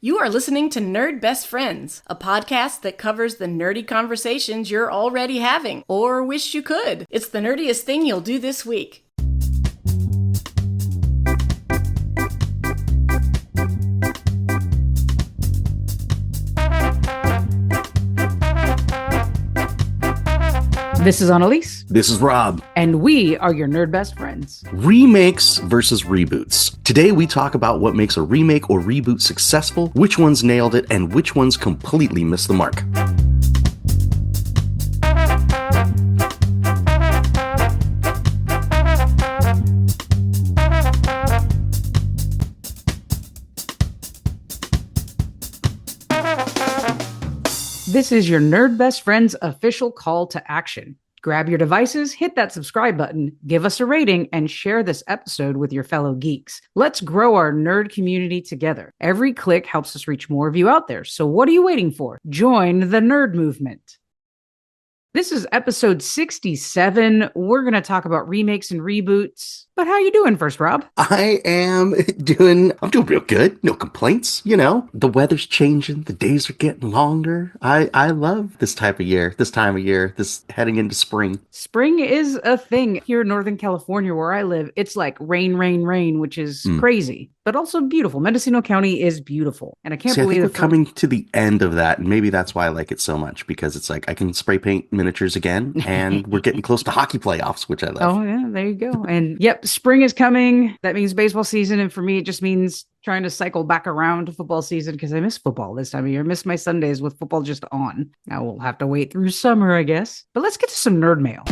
You are listening to Nerd Best Friends, a podcast that covers the nerdy conversations you're already having, or wish you could. It's the nerdiest thing you'll do this week. This is Analese. This is Rob. And we are your nerd best friends. Remakes versus reboots. Today we talk about what makes a remake or reboot successful, which ones nailed it, and which ones completely missed the mark. This is your Nerd Best Friends official call to action. Grab your devices, hit that subscribe button, give us a rating, and share this episode with your fellow geeks. Let's grow our nerd community together. Every click helps us reach more of you out there. So what are you waiting for? Join the nerd movement. This is episode 67. We're going to talk about remakes and reboots. But how you doing first, Rob? I'm doing real good. No complaints. You know, the weather's changing. The days are getting longer. I love this time of year, this heading into spring. Spring is a thing here in Northern California where I live. It's like rain, which is crazy, but also beautiful. Mendocino County is beautiful. And I can't believe we're coming to the end of that. And maybe that's why I like it so much, because it's like I can spray paint miniatures again and we're getting close to hockey playoffs, which I love. Oh, yeah, there you go. And yep, spring is coming. That means baseball season. And for me, it just means trying to cycle back around to football season because I miss football this time of year. I miss my Sundays with football just on. Now we'll have to wait through summer, I guess. But let's get to some nerd mail.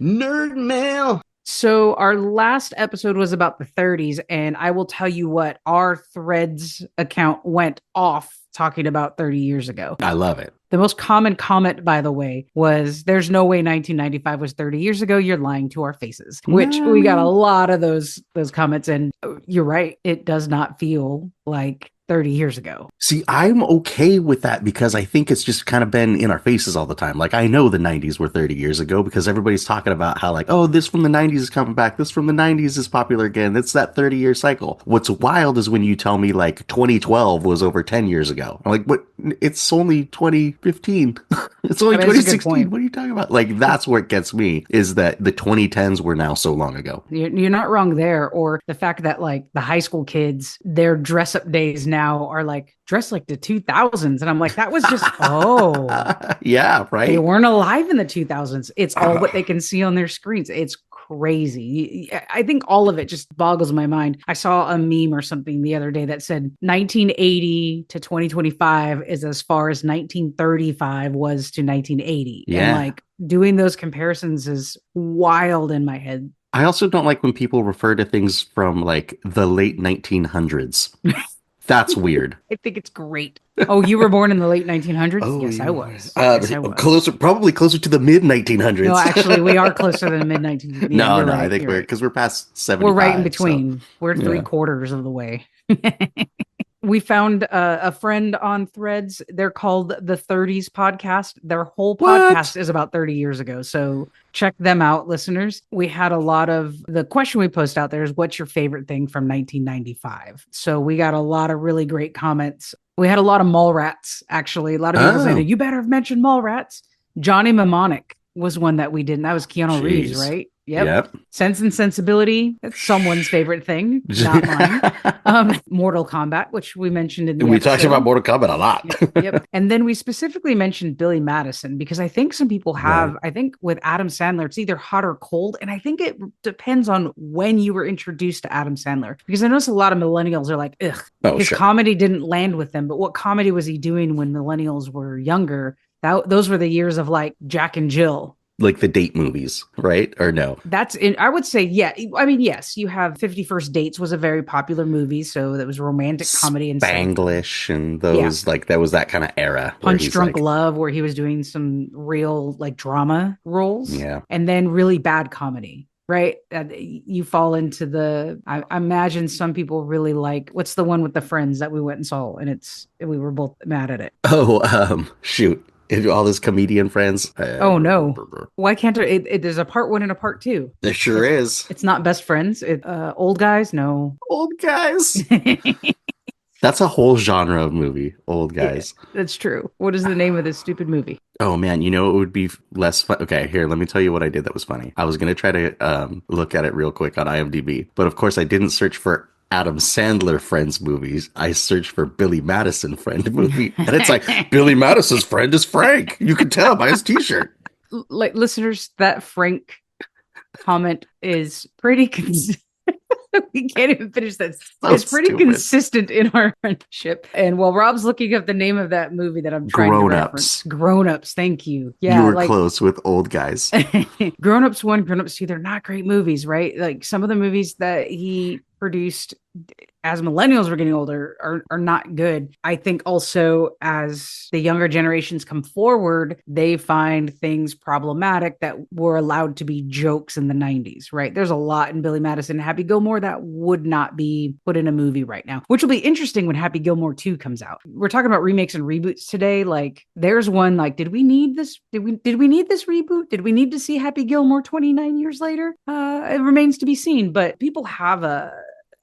Nerd mail. So our last episode was about the 30s, and I will tell you what, our Threads account went off talking about 30 years ago. I love it. The most common comment, by the way, was there's no way 1995 was 30 years ago. You're lying to our faces, which we got a lot of those comments. And you're right. It does not feel like 30 years ago. See, I'm okay with that because I think it's just kind of been in our faces all the time. Like, I know the 90s were 30 years ago because everybody's talking about how, like, oh, this from the 90s is coming back. This from the 90s is popular again. It's that 30-year cycle. What's wild is when you tell me, like, 2012 was over 10 years ago. I'm like, what? It's only 2015. It's only 2016. What are you talking about? Like, that's what gets me, is that the 2010s were now so long ago. You're not wrong there. Or the fact that, like, the high school kids, their dress-up days now are like dressed like the 2000s, and I'm like, that was just yeah, right. They weren't alive in the 2000s. It's all what they can see on their screens. It's crazy. I think all of it just boggles my mind. I saw a meme or something the other day that said 1980 to 2025 is as far as 1935 was to 1980. Yeah. And like doing those comparisons is wild in my head. I also don't like when people refer to things from like the late 1900s. That's weird. I think it's great. Oh, you were born in the late 1900s? Oh, yes, I was. Yes, I was. Probably closer to the mid 1900s. No, actually, we are closer to the mid 1900s. No, right, I think we're past 75. We're right in between. So, we're three quarters of the way. We found a friend on Threads. They're called the 30s Podcast. Their whole podcast is about 30 years ago. So check them out, listeners. We had a lot of the question we post out there is, what's your favorite thing from 1995? So we got a lot of really great comments. We had a lot of Mallrats, actually. A lot of people saying, you better have mentioned Mallrats. Johnny Mnemonic was one that we did. And that was Keanu Reeves, right? Yep. Sense and Sensibility. That's someone's favorite thing, not mine. Mortal Kombat, which we mentioned in the episode. Talked about Mortal Kombat a lot. Yep. And then we specifically mentioned Billy Madison because I think some people have, I think with Adam Sandler, it's either hot or cold. And I think it depends on when you were introduced to Adam Sandler. Because I notice a lot of millennials are like, ugh, his comedy didn't land with them. But what comedy was he doing when millennials were younger? Those were the years of like Jack and Jill. Like the date movies, right? Or no? I would say, yeah. I mean, yes, you have 50 First Dates was a very popular movie. So that was romantic comedy and Spanglish and those, like, that was that kind of era. Punch Drunk Love, where he was doing some real like drama roles. Yeah. And then really bad comedy. Right. You fall into I imagine some people really like, what's the one with the friends that we went and saw? And we were both mad at it. Oh, shoot. And all his comedian friends. Oh no. Why can't there's a part 1 and a part 2. There sure is. It's not best friends. Old guys? No. Old guys. That's a whole genre of movie, old guys. Yeah, that's true. What is the name of this stupid movie? Oh man, it would be less fun. Okay, here, let me tell you what I did that was funny. I was going to try to look at it real quick on IMDb, but of course I didn't search for Adam Sandler Friends movies. I searched for Billy Madison Friend movie, and it's like, Billy Madison's friend is Frank. You can tell by his t-shirt. Like, listeners, that Frank comment is pretty we can't even finish that. So it's pretty stupid. Consistent in our friendship. And while Rob's looking up the name of that movie that I'm trying to reference, Grown Ups. Thank you. Yeah, you were close with Old Guys. Grown Ups 1, Grown Ups 2. They're not great movies, right? Like some of the movies that he produced as millennials were getting older are not good. I think also as the younger generations come forward, they find things problematic that were allowed to be jokes in the 90s, right? There's a lot in Billy Madison, Happy Gilmore that would not be put in a movie right now, which will be interesting when Happy Gilmore 2 comes out. We're talking about remakes and reboots today. Like there's one like, did we need this? Did we need this reboot? Did we need to see Happy Gilmore 29 years later? It remains to be seen, but people have a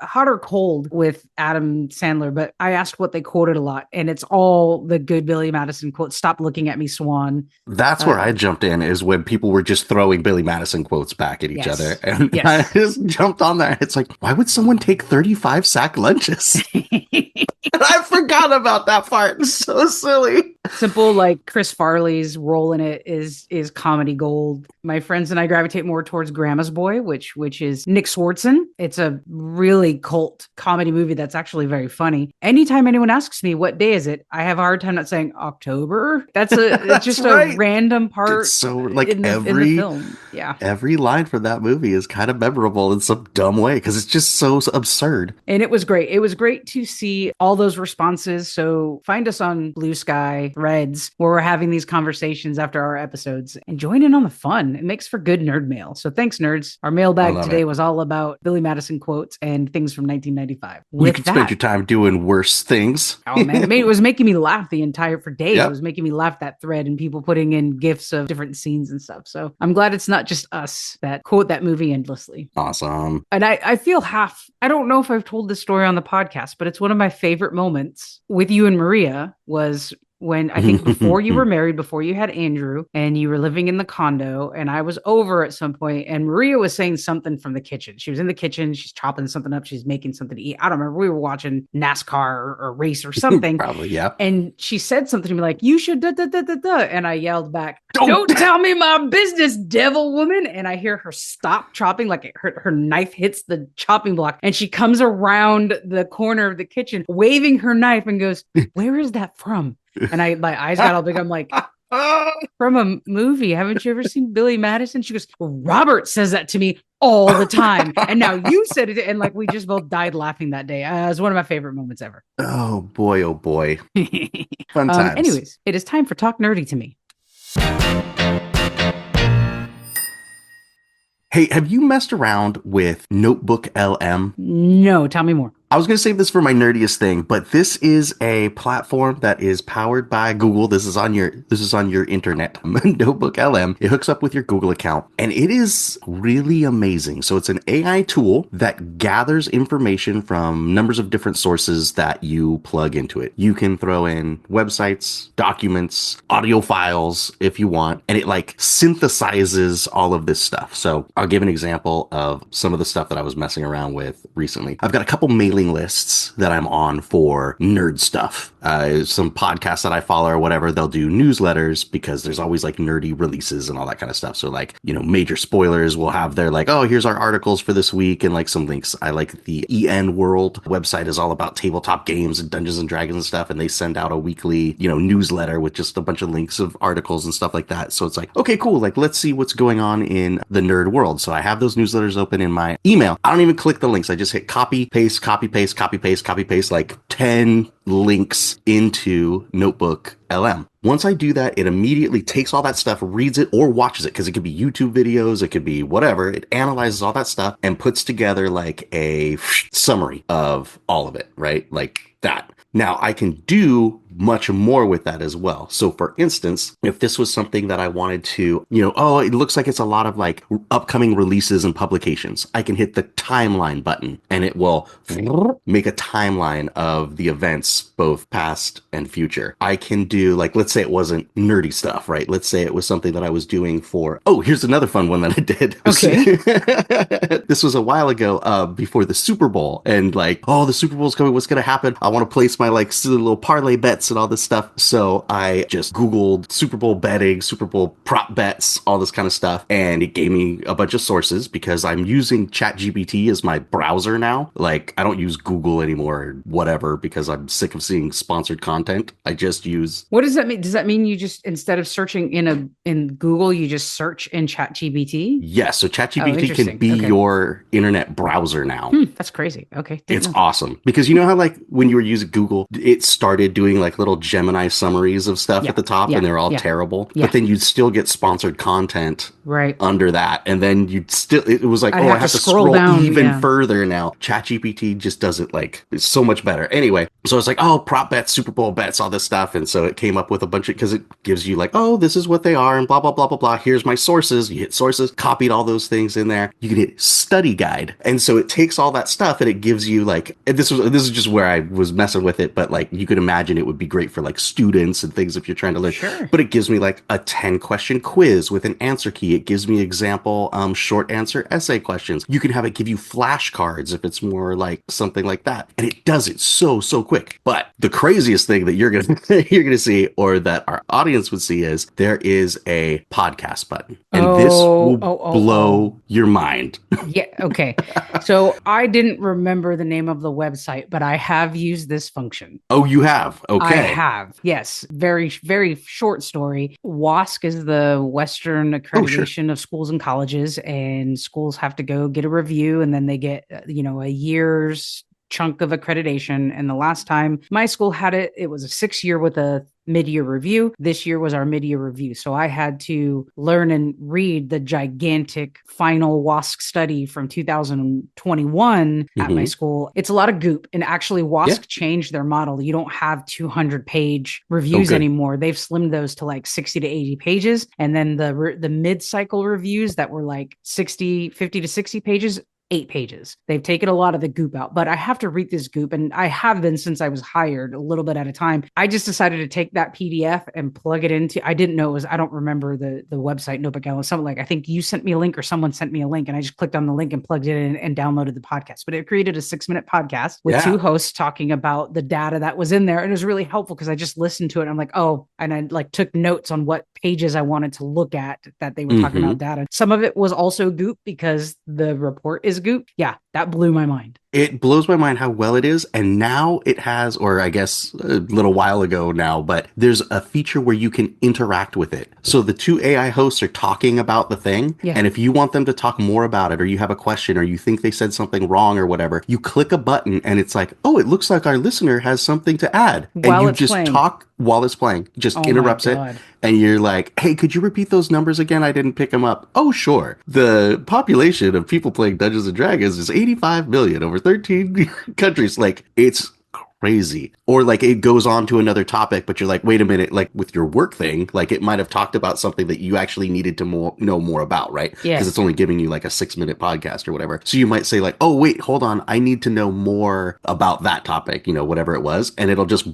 hot or cold with Adam Sandler, but I asked what they quoted a lot, and it's all the good Billy Madison quotes. Stop looking at me, Swan. That's where I jumped in, is when people were just throwing Billy Madison quotes back at each other. And I just jumped on that. It's like, why would someone take 35 sack lunches? And I forgot about that part. It's so silly. Simple, like Chris Farley's role in it is comedy gold. My friends and I gravitate more towards Grandma's Boy, which is Nick Swartzen. It's a really cult comedy movie that's actually very funny. Anytime anyone asks me what day is it, I have a hard time not saying October. It's just a random part. It's so like in the film. Yeah, every line for that movie is kind of memorable in some dumb way because it's just so absurd. And it was great. It was great to see all those responses. So find us on Blue Sky, Threads, where we're having these conversations after our episodes, and join in on the fun. It makes for good nerd mail. So thanks, nerds. Our mailbag today was all about Billy Madison quotes and things from 1995. You could spend your time doing worse things. Oh man, it was making me laugh for days. Yep. It was making me laugh, that thread, and people putting in gifs of different scenes and stuff. So I'm glad it's not just us that quote that movie endlessly. Awesome. And I feel I don't know if I've told this story on the podcast, but it's one of my favorite moments with you and Maria was when I think before you were married, before you had Andrew, and you were living in the condo, and I was over at some point, and Maria was saying something from the kitchen. She was in the kitchen, she's chopping something up, she's making something to eat. I don't remember. We were watching NASCAR or race or something. Probably, yeah. And she said something to me like, you should da. And I yelled back, don't tell me my business, devil woman. And I hear her stop chopping, like her knife hits the chopping block, and she comes around the corner of the kitchen waving her knife and goes, where is that from? And my eyes got all big. I'm like, from a movie. Haven't you ever seen Billy Madison? She goes, Robert says that to me all the time. And now you said it. And like, we just both died laughing that day. It was one of my favorite moments ever. Oh boy. Fun times. Anyways, it is time for Talk Nerdy to Me. Hey, have you messed around with NotebookLM? No, tell me more. I was going to save this for my nerdiest thing, but this is a platform that is powered by Google. This is on your internet. NotebookLM. It hooks up with your Google account, and it is really amazing. So it's an AI tool that gathers information from numbers of different sources that you plug into it. You can throw in websites, documents, audio files if you want, and it like synthesizes all of this stuff. So I'll give an example of some of the stuff that I was messing around with recently. I've got a couple mailing lists that I'm on for nerd stuff. Some podcasts that I follow or whatever, they'll do newsletters because there's always like nerdy releases and all that kind of stuff. So like, major spoilers will have their like, oh, here's our articles for this week and like some links. I like the EN World website is all about tabletop games and Dungeons and Dragons and stuff. And they send out a weekly, newsletter with just a bunch of links of articles and stuff like that. So it's like, okay, cool. Like, let's see what's going on in the nerd world. So I have those newsletters open in my email. I don't even click the links. I just hit copy, paste, like 10 links into NotebookLM. Once I do that, it immediately takes all that stuff, reads it or watches it, because it could be YouTube videos, it could be whatever. It analyzes all that stuff and puts together like a summary of all of it, right? Like that. Now I can do much more with that as well. So for instance, if this was something that I wanted to, oh, it looks like it's a lot of like upcoming releases and publications, I can hit the timeline button and it will make a timeline of the events, both past and future. I can do like, let's say it wasn't nerdy stuff, right? Let's say it was something that I was doing for, oh, here's another fun one that I did. Okay. This was a while ago, before the Super Bowl, and like, oh, the Super Bowl's coming. What's going to happen? I want to place my like little parlay bets and all this stuff. So I just Googled Super Bowl betting, Super Bowl prop bets, all this kind of stuff. And it gave me a bunch of sources because I'm using ChatGPT as my browser now. Like I don't use Google anymore or whatever because I'm sick of seeing sponsored content. I just use. What does that mean? Does that mean you just, instead of searring in Google, you just search in ChatGPT? Yes. So ChatGPT can be your internet browser now. That's crazy. Okay. It's awesome because you know how like when you were using Google, it started doing like little Gemini summaries of stuff at the top and they're all terrible, but then you'd still get sponsored content right under that. And then you'd still, it was like, I have to scroll down, even further now. ChatGPT just does it like, it's so much better. Anyway, so it's like, oh, prop bets, Super Bowl bets, all this stuff. And so it came up with a bunch of, because it gives you like, oh, this is what they are and blah, blah, blah, blah, blah. Here's my sources. You hit sources, copied all those things in there. You can hit study guide. And so it takes all that stuff and it gives you like, and this is just where I was messing with it, but like you could imagine it would be great for like students and things if you're trying to learn. Sure. But it gives me like a 10 question quiz with an answer key. It gives me example short answer essay questions. You can have it give you flashcards if it's more like something like that. And it does it so quick. But the craziest thing that you're gonna see, or that our audience would see, is there is a podcast button. And this will blow your mind. Yeah. Okay. So I didn't remember the name of the website, but I have used this function. Oh, you have? Okay. I have. Yes. Very, very short story. WASC is the Western Accreditation of Schools and Colleges, and schools have to go get a review and then they get, a year's chunk of accreditation. And the last time my school had it, it was a 6-year with a mid-year review. This year was our mid-year review. So I had to learn and read the gigantic final WASC study from 2021 at my school. It's a lot of goop. And actually WASC changed their model. You don't have 200-page reviews anymore. They've slimmed those to like 60 to 80 pages. And then the mid-cycle reviews that were like 50 to 60 pages, 8 pages. They've taken a lot of the goop out, but I have to read this goop, and I have been since I was hired, a little bit at a time. I just decided to take that PDF and plug it into, I didn't know it was, I don't remember the website, NotebookLM, something like, I think you sent me a link or someone sent me a link, and I just clicked on the link and plugged it in and downloaded the podcast. But it created a 6-minute podcast with 2 hosts talking about the data that was in there. And it was really helpful because I just listened to it. And I'm like, oh, and I like took notes on what pages I wanted to look at that they were talking about data. Some of it was also goop because the report is goop. Yeah, that blew my mind. It blows my mind how well it is. And now it has, or I guess a little while ago now, but there's a feature where you can interact with it. So the 2 AI hosts are talking about the thing. Yeah. And if you want them to talk more about it, or you have a question, or you think they said something wrong or whatever, you click a button and it's like, oh, it looks like our listener has something to add. While and you it's just playing. Talk while it's playing. Just interrupts it. And you're like, hey, could you repeat those numbers again? I didn't pick them up. Oh, sure. The population of people playing Dungeons and Dragons is 85 million over 13 countries. Like, it's crazy. Or like it goes on to another topic, but you're like, wait a minute, like with your work thing, like it might have talked about something that you actually needed to know more about, right? Yeah. Because it's only giving you like a 6-minute podcast or whatever. So you might say like, oh, wait, hold on. I need to know more about that topic, whatever it was. And it'll just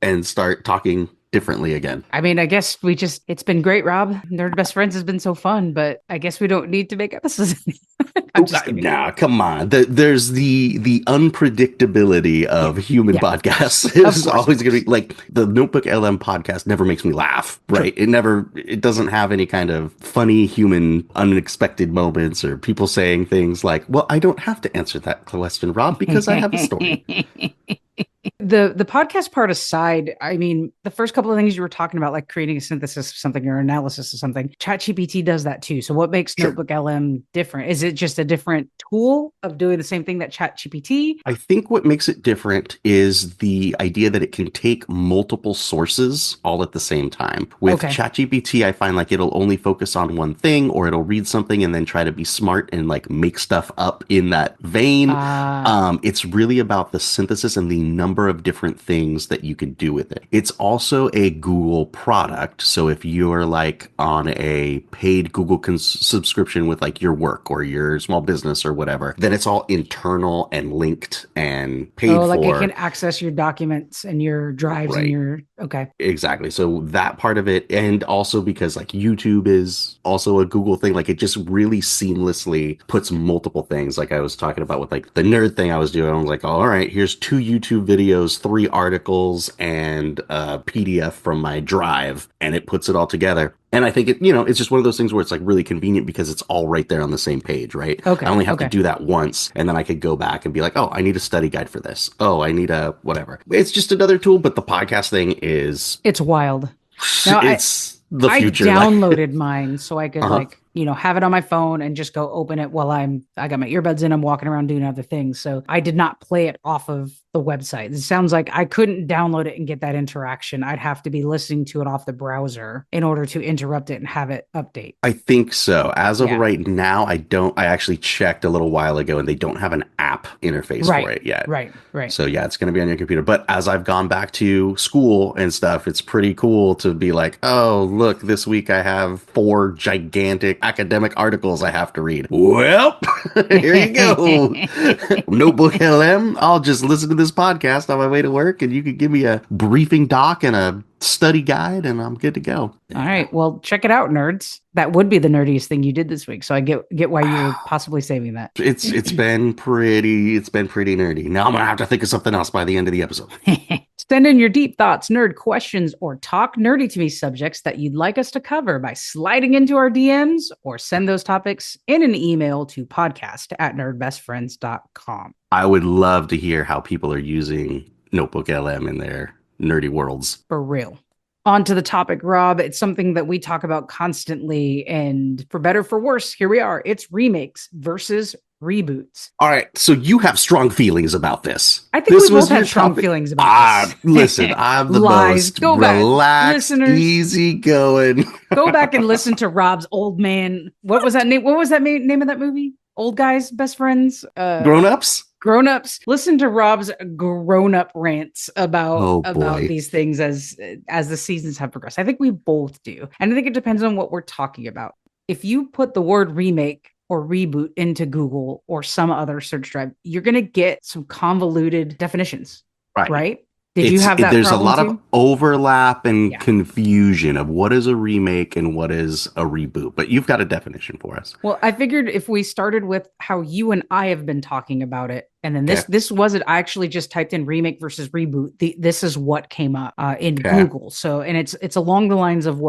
and start talking differently again. I mean, I guess it's been great, Rob. Nerd Best Friends has been so fun, but I guess we don't need to make episodes. I'm just kidding. Nah, come on. There's the unpredictability of human podcasts. It's always going to be like the NotebookLM podcast never makes me laugh, right? Sure. It doesn't have any kind of funny human unexpected moments or people saying things like, well, I don't have to answer that question, Rob, because I have a story. the podcast part aside, I mean, the first couple of things you were talking about, like creating a synthesis of something or analysis of something, ChatGPT does that too. So what makes NotebookLM different? Is it just a different tool of doing the same thing that ChatGPT? I think what makes it different is the idea that it can take multiple sources all at the same time. With ChatGPT, I find like it'll only focus on one thing, or it'll read something and then try to be smart and like make stuff up in that vein. It's really about the synthesis and the number of different things that you can do with it. It's also a Google product. So if you're like on a paid Google subscription with like your work or your small business or whatever, then it's all internal and linked and paid for. Like it can access your documents and your drives and your, Exactly. So that part of it, and also because like YouTube is also a Google thing, like it just really seamlessly puts multiple things. Like I was talking about with like the nerd thing I was doing, I was like, all right, here's 2 YouTube videos, 3 articles, and a PDF from my drive, and it puts it all together. And I think it's just one of those things where it's like really convenient because it's all right there on the same page, right? I only have to do that once, and then I could go back and be like, oh, I need a study guide for this. Oh, I need a whatever. It's just another tool, but the podcast thing it's wild. Now, it's the future. I downloaded mine so I could have it on my phone and just go open it while I got my earbuds in, I'm walking around doing other things. So I did not play it off of the website. It sounds like I couldn't download it and get that interaction. I'd have to be listening to it off the browser in order to interrupt it and have it update. I think so. As of right now, I actually checked a little while ago and they don't have an app interface for it yet. Right. So yeah, it's going to be on your computer. But as I've gone back to school and stuff, it's pretty cool to be like, oh, look, this week I have 4 gigantic academic articles I have to read. Well, here you go. NotebookLM. I'll just listen to this podcast on my way to work, and you can give me a briefing doc and a study guide, and I'm good to go. All right. Well, check it out, nerds. That would be the nerdiest thing you did this week. So I get why you're possibly saving that. It's been pretty nerdy. Now I'm gonna have to think of something else by the end of the episode. Send in your deep thoughts, nerd questions, or talk nerdy to me subjects that you'd like us to cover by sliding into our DMs, or send those topics in an email to podcast@nerdbestfriends.com. I would love to hear how people are using NotebookLM in their nerdy worlds. For real. On to the topic, Rob. It's something that we talk about constantly, and for better or for worse, here we are. It's remakes versus reboots. All right, so you have strong feelings about this. I think we both have strong feelings about this. Listen, I'm the most relaxed, easygoing. Go back and listen to Rob's old man. What was that name? What was that name of that movie? Old Guys, Best Friends? Grown-ups? Grown-ups. Listen to Rob's grown-up rants about these things as the seasons have progressed. I think we both do. And I think it depends on what we're talking about. If you put the word remake or reboot into Google or some other search drive, you're going to get some convoluted definitions, right? Did you have that? There's a lot of overlap and confusion of what is a remake and what is a reboot, but you've got a definition for us. Well, I figured if we started with how you and I have been talking about it, and then this wasn't, I actually just typed in remake versus reboot. This is what came up in Google. So, and it's along the lines of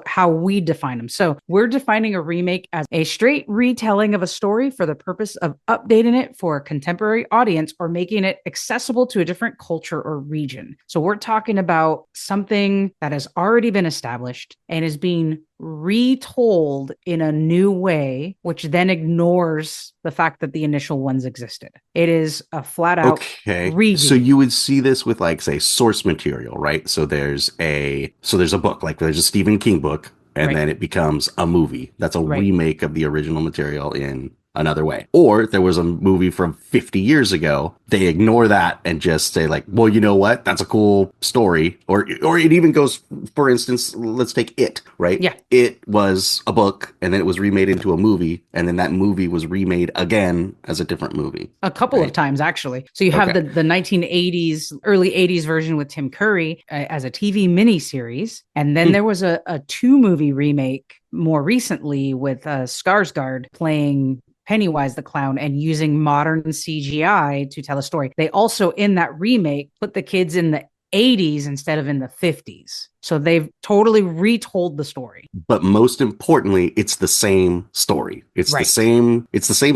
how we define them. So we're defining a remake as a straight retelling of a story for the purpose of updating it for a contemporary audience or making it accessible to a different culture or region. So we're talking about something that has already been established and is being retold in a new way, which then ignores the fact that the initial ones existed. It is a flat out redo. So you would see this with like, say, source material, right? So there's a book, like there's a Stephen King book, and then it becomes a movie. That's a remake of the original material in another way. Or there was a movie from 50 years ago, they ignore that and just say like, well, you know what? That's a cool story. Or it even goes, for instance, let's take It, right? Yeah. It was a book and then it was remade into a movie. And then that movie was remade again as a different movie. A couple of times, actually. So you have the 1980s, early 80s version with Tim Curry as a TV miniseries. And then there was a 2-movie remake more recently with Skarsgård playing Pennywise the Clown and using modern CGI to tell a story. They also, in that remake, put the kids in the 80s instead of in the 50s. So they've totally retold the story. But most importantly, it's the same story. It's the same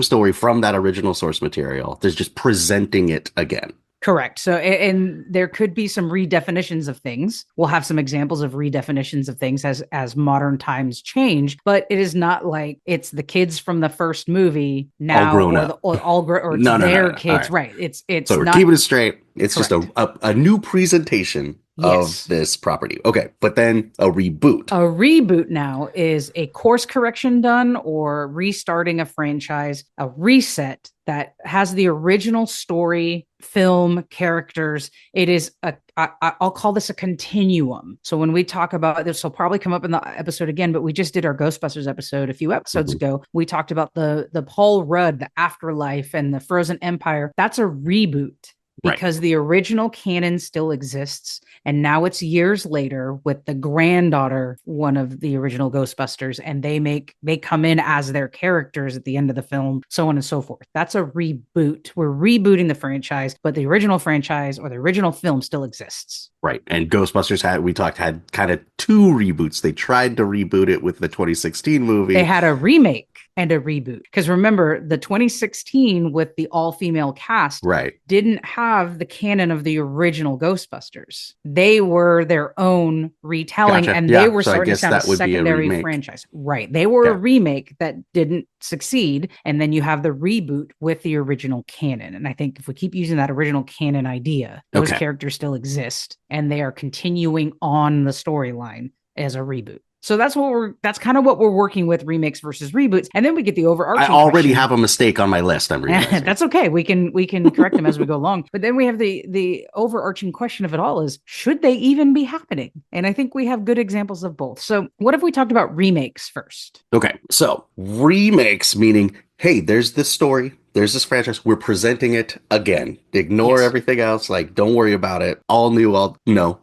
story from that original source material. They're just presenting it again. Correct. So, and there could be some redefinitions of things. We'll have some examples of redefinitions of things as modern times change, but it is not like it's the kids from the first movie now, all grown or up, or it's their kids. Right. It's so we're not keeping it straight. It's correct. just a new presentation of this property. Okay, but then a reboot. A reboot now is a course correction done or restarting a franchise, a reset that has the original story, film, characters. It is I'll call this a continuum. So when we talk about this, will probably come up in the episode again, but we just did our Ghostbusters episode a few episodes ago. We talked about the Paul Rudd, the Afterlife, and the Frozen Empire. That's a reboot. Because the original canon still exists. And now it's years later with the granddaughter, one of the original Ghostbusters, and they come in as their characters at the end of the film, so on and so forth. That's a reboot. We're rebooting the franchise, but the original franchise or the original film still exists. Right. And Ghostbusters had kind of two reboots. They tried to reboot it with the 2016 movie. They had a remake and a reboot. Because remember, the 2016 with the all-female cast didn't have the canon of the original Ghostbusters. They were their own retelling, and they were starting to sound a secondary franchise. Right. They were a remake that didn't succeed, and then you have the reboot with the original canon. And I think if we keep using that original canon idea, those characters still exist, and they are continuing on the storyline as a reboot. So that's kind of what we're working with, remakes versus reboots. And then we get the overarching I already have a mistake on my list. I'm realizing. That's okay. We can correct them as we go along. But then we have the overarching question of it all is, should they even be happening? And I think we have good examples of both. So what if we talked about remakes first? Okay. So remakes, meaning, hey, there's this story. There's this franchise. We're presenting it again. Ignore everything else. Like, don't worry about it. All new.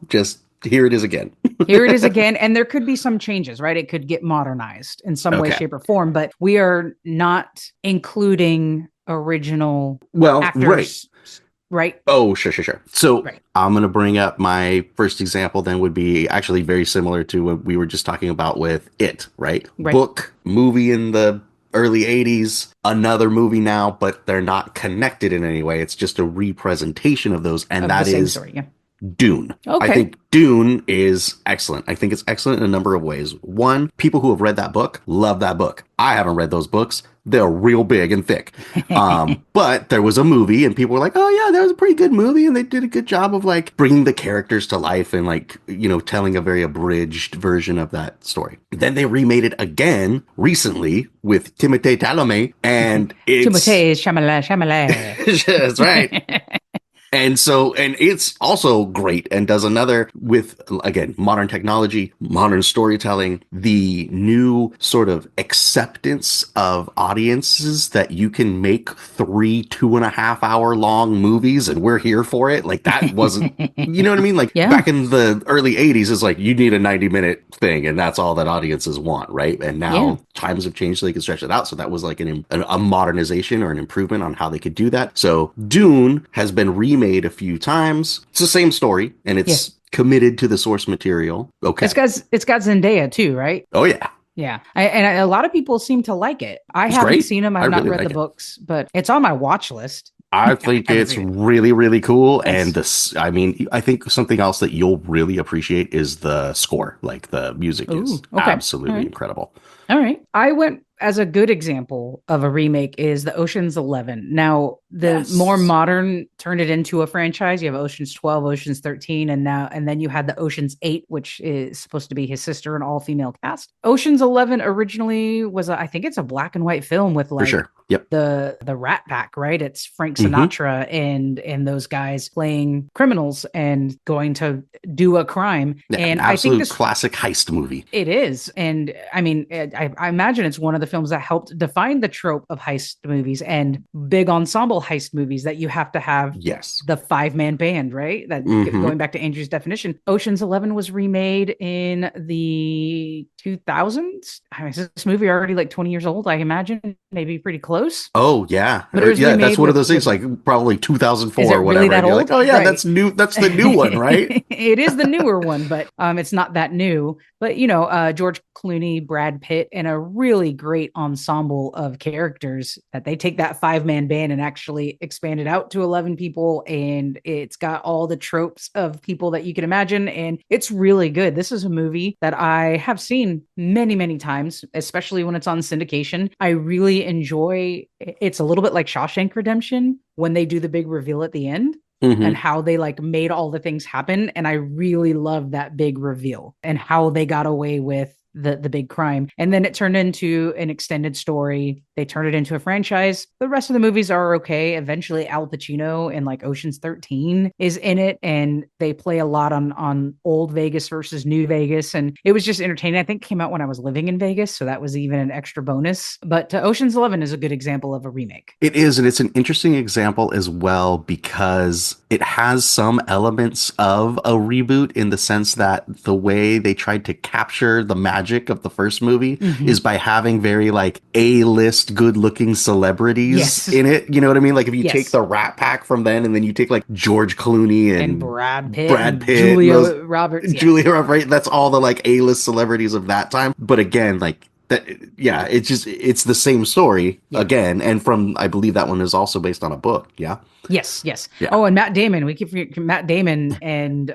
Just here it is again. Here it is again. And there could be some changes, right? It could get modernized in some way, shape, or form, but we are not including original actors. Right. Oh, sure. So I'm going to bring up my first example then would be actually very similar to what we were just talking about with It, right? Book, movie in the early 80s, another movie now, but they're not connected in any way. It's just a representation of those. And that is Dune. Okay. I think Dune is excellent. I think it's excellent in a number of ways. One, people who have read that book love that book. I haven't read those books. They're real big and thick. But there was a movie and people were like, oh yeah, that was a pretty good movie. And they did a good job of like bringing the characters to life and like, telling a very abridged version of that story. Then they remade it again recently with Timothée Chalamet, and it's... Timothée Chalamet. That's right. And it's also great and does another with, again, modern technology, modern storytelling, the new sort of acceptance of audiences that you can make 3 2.5 hour long movies and we're here for it. Like that wasn't, you know what I mean? Like back in the early 80s, it's like you need a 90-minute thing and that's all that audiences want, right? And now times have changed so they can stretch it out. So that was like a modernization or an improvement on how they could do that. So Dune has been remade a few times. It's the same story and it's committed to the source material. Okay. It's got Zendaya too, right? Oh yeah. Yeah. And a lot of people seem to like it. I haven't seen them. I've not read the books, but it's on my watch list. I think it's really, really cool. And I think something else that you'll really appreciate is the score. Like the music is absolutely incredible. All right. I went as a good example of a remake is the Ocean's 11. Now, the more modern turned it into a franchise. You have Ocean's 12, Ocean's 13, and then you had the Ocean's 8, which is supposed to be his sister, an all-female cast. Ocean's 11 originally was, I think it's a black and white film with like the Rat Pack, right? It's Frank Sinatra and those guys playing criminals and going to do a crime. Yeah, and I think this classic heist movie. It is. And I mean, I imagine it's one of the films that helped define the trope of heist movies and big ensemble heist movies that you have to have the 5-man band, right? That going back to Andrew's definition, Ocean's 11 was remade in the 2000s. I mean, is this movie already like 20 years old? I imagine maybe pretty close. Oh yeah. But that's one of those things like probably 2004 or whatever. Really that old? Like, oh yeah, that's new. That's the new one, right? It is the newer one, but it's not that new. But George Clooney, Brad Pitt, and a really great great ensemble of characters that they take that 5-man band and actually expand it out to 11 people. And it's got all the tropes of people that you can imagine. And it's really good. This is a movie that I have seen many, many times, especially when it's on syndication. I really enjoy it's a little bit like Shawshank Redemption when they do the big reveal at the end. And how they like made all the things happen. And I really love that big reveal and how they got away with the big crime. And then it turned into an extended story. They turned it into a franchise. The rest of the movies are okay. Eventually Al Pacino in like Ocean's 13 is in it. And they play a lot on old Vegas versus new Vegas. And it was just entertaining. I think it came out when I was living in Vegas. So that was even an extra bonus. But Ocean's 11 is a good example of a remake. It is. And it's an interesting example as well because it has some elements of a reboot in the sense that the way they tried to capture the magic of the first movie is by having very like A-list good looking celebrities in it. You know what I mean? Like if you take the Rat Pack from then and then you take like George Clooney and Brad Pitt, Julia Roberts. Julia Roberts, right? That's all the like A-list celebrities of that time. But again, like that, yeah, it's the same story again. And from, I believe that one is also based on a book. Yeah. Yes. Yeah. Oh, and Matt Damon. We keep forgetting Matt Damon and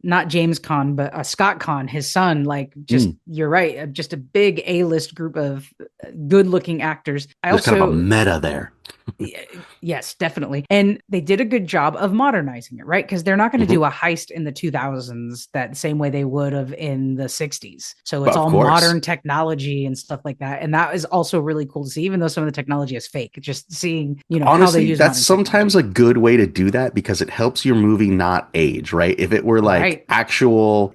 not James Caan, but Scott Caan, his son. Like, just you're right. Just a big A-list group of good-looking actors. There's kind of a meta there. Yes, definitely. And they did a good job of modernizing it, right? Because they're not going to do a heist in the 2000s that same way they would have in the 60s. So it's all modern technology and stuff like that. And that is also really cool to see, even though some of the technology is fake. Just seeing, honestly, how they use that's sometimes a good way to do that because it helps your movie not age, right? If it were like actual,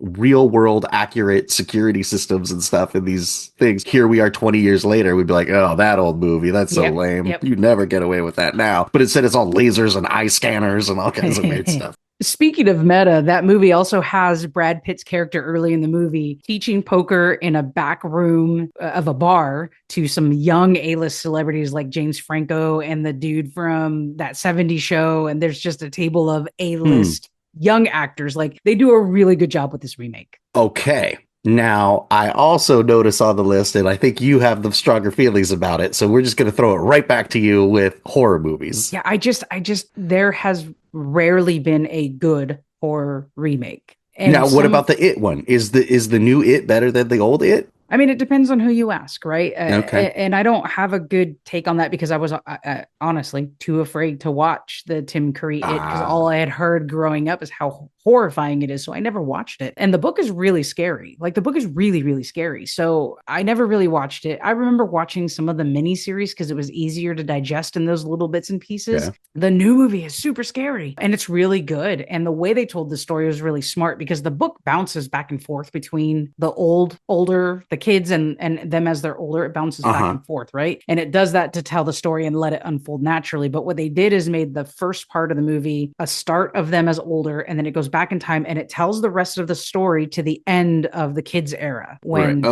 real world accurate security systems and stuff in these things, here we are 20 years later, we'd be like, oh, that old movie, that's so lame. You'd never get away with that now. But instead, it's all lasers and eye scanners and all kinds of weird stuff. Speaking of meta, that movie also has Brad Pitt's character early in the movie teaching poker in a back room of a bar to some young A-list celebrities like James Franco and the dude from that 70s show. And there's just a table of A-list young actors. Like, they do a really good job with this remake. Okay. Now, I also notice on the list, and I think you have the stronger feelings about it, so we're just going to throw it right back to you with horror movies. Yeah, I just, there has rarely been a good horror remake. And now, what about the It one? Is the new It better than the old It? I mean, it depends on who you ask, right? Okay. And I don't have a good take on that because I was honestly too afraid to watch the Tim Curry It because all I had heard growing up is how horrifying it is. So I never watched it. And the book is really scary. Like, the book is really, really scary. So I never really watched it. I remember watching some of the miniseries because it was easier to digest in those little bits and pieces. Yeah. The new movie is super scary and it's really good. And the way they told the story was really smart because the book bounces back and forth between the older, the kids and them as they're older. It bounces back and forth, right? And it does that to tell the story and let it unfold naturally. But what they did is made the first part of the movie a start of them as older, and then it goes back in time and it tells the rest of the story to the end of the kids' era when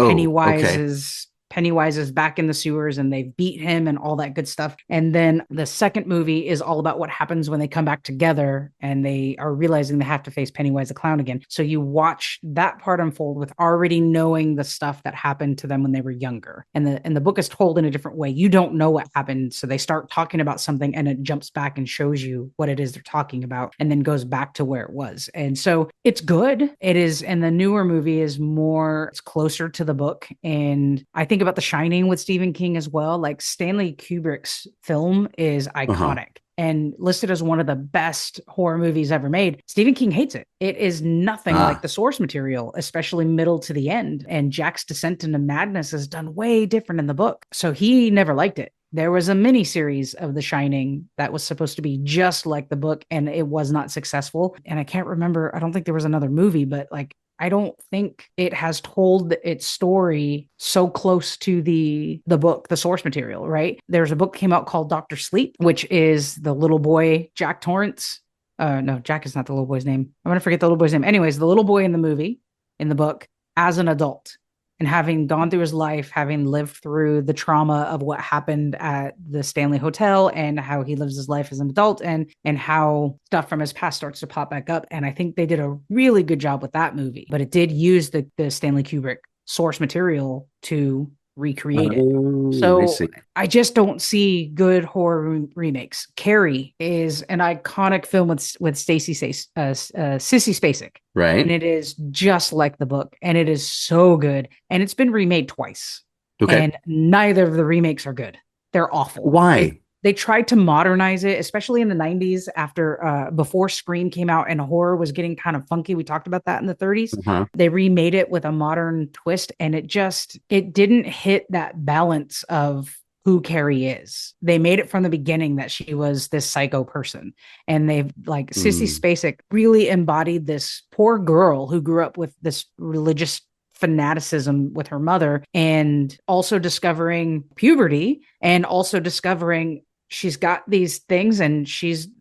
Pennywise is back in the sewers and they've beat him and all that good stuff. And then the second movie is all about what happens when they come back together and they are realizing they have to face Pennywise the clown again. So you watch that part unfold with already knowing the stuff that happened to them when they were younger. And the book is told in a different way. You don't know what happened. So they start talking about something and it jumps back and shows you what it is they're talking about and then goes back to where it was. And so it's good. It is. And the newer movie is it's closer to the book. And I think about The Shining with Stephen King as well. Like, Stanley Kubrick's film is iconic and listed as one of the best horror movies ever made. Stephen King hates it. It is nothing like the source material, especially middle to the end. And Jack's descent into madness is done way different in the book. So he never liked it. There was a mini series of The Shining that was supposed to be just like the book, and it was not successful. And I can't remember. I don't think there was another movie, but like, I don't think it has told its story so close to the book, the source material, right? There's a book came out called Dr. Sleep, which is the little boy, Jack Torrance. No, Jack is not the little boy's name. I'm going to forget the little boy's name. Anyways, the little boy in the book, as an adult, and having gone through his life, having lived through the trauma of what happened at the Stanley Hotel and how he lives his life as an adult and how stuff from his past starts to pop back up. And I think they did a really good job with that movie, but it did use the Stanley Kubrick source material to recreate it. Oh, I So see. I just don't see good horror remakes. Carrie is an iconic film with Sissy Spacek, and Right. it is just like the book, and it is so good. And it's been remade twice, Okay. and neither of the remakes are good. They're awful. Why? They tried to modernize it, especially in the 90s after before Scream came out and horror was getting kind of funky. We talked about that in the 30s. Uh-huh. They remade it with a modern twist, and it didn't hit that balance of who Carrie is. They made it from the beginning that she was this psycho person. And they've like Sissy Spacek really embodied this poor girl who grew up with this religious fanaticism with her mother, and also discovering puberty, and also discovering she's got these things and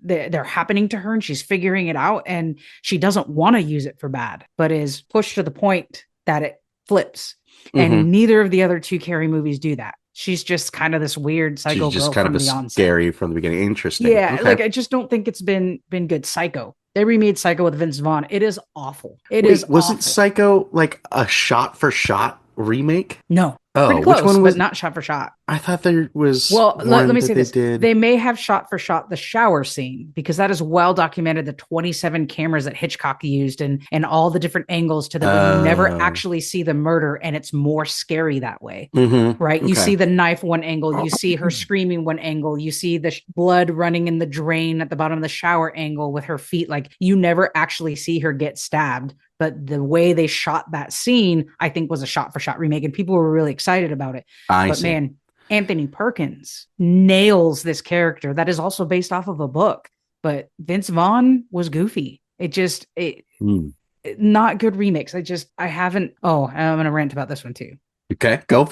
they're happening to her, and she's figuring it out, and she doesn't want to use it for bad, but is pushed to the point that it flips. And neither of the other two Carrie movies do that. She's just kind of this weird psycho She's just girl kind from of the onset. scary from the beginning. Interesting. Yeah, Okay. like I just don't think it's been good. Psycho. They remade Psycho with Vince Vaughn. It is awful. Wasn't Psycho like a shot-for-shot remake? No. Oh, Pretty close, which one was? but not shot for shot. I thought there was. Well, let me say this. Did. They may have shot for shot the shower scene, because that is well documented. The 27 cameras that Hitchcock used, and all the different angles to where you never actually see the murder, and it's more scary that way. Right? You see the knife one angle, you see her screaming one angle, you see the blood running in the drain at the bottom of the shower angle with her feet. Like, you never actually see her get stabbed. But the way they shot that scene, I think, was a shot-for-shot remake, and people were really excited about it. Man, Anthony Perkins nails this character that is also based off of a book. But Vince Vaughn was goofy. Not good remakes. I haven't. Oh, I'm going to rant about this one too. Okay, go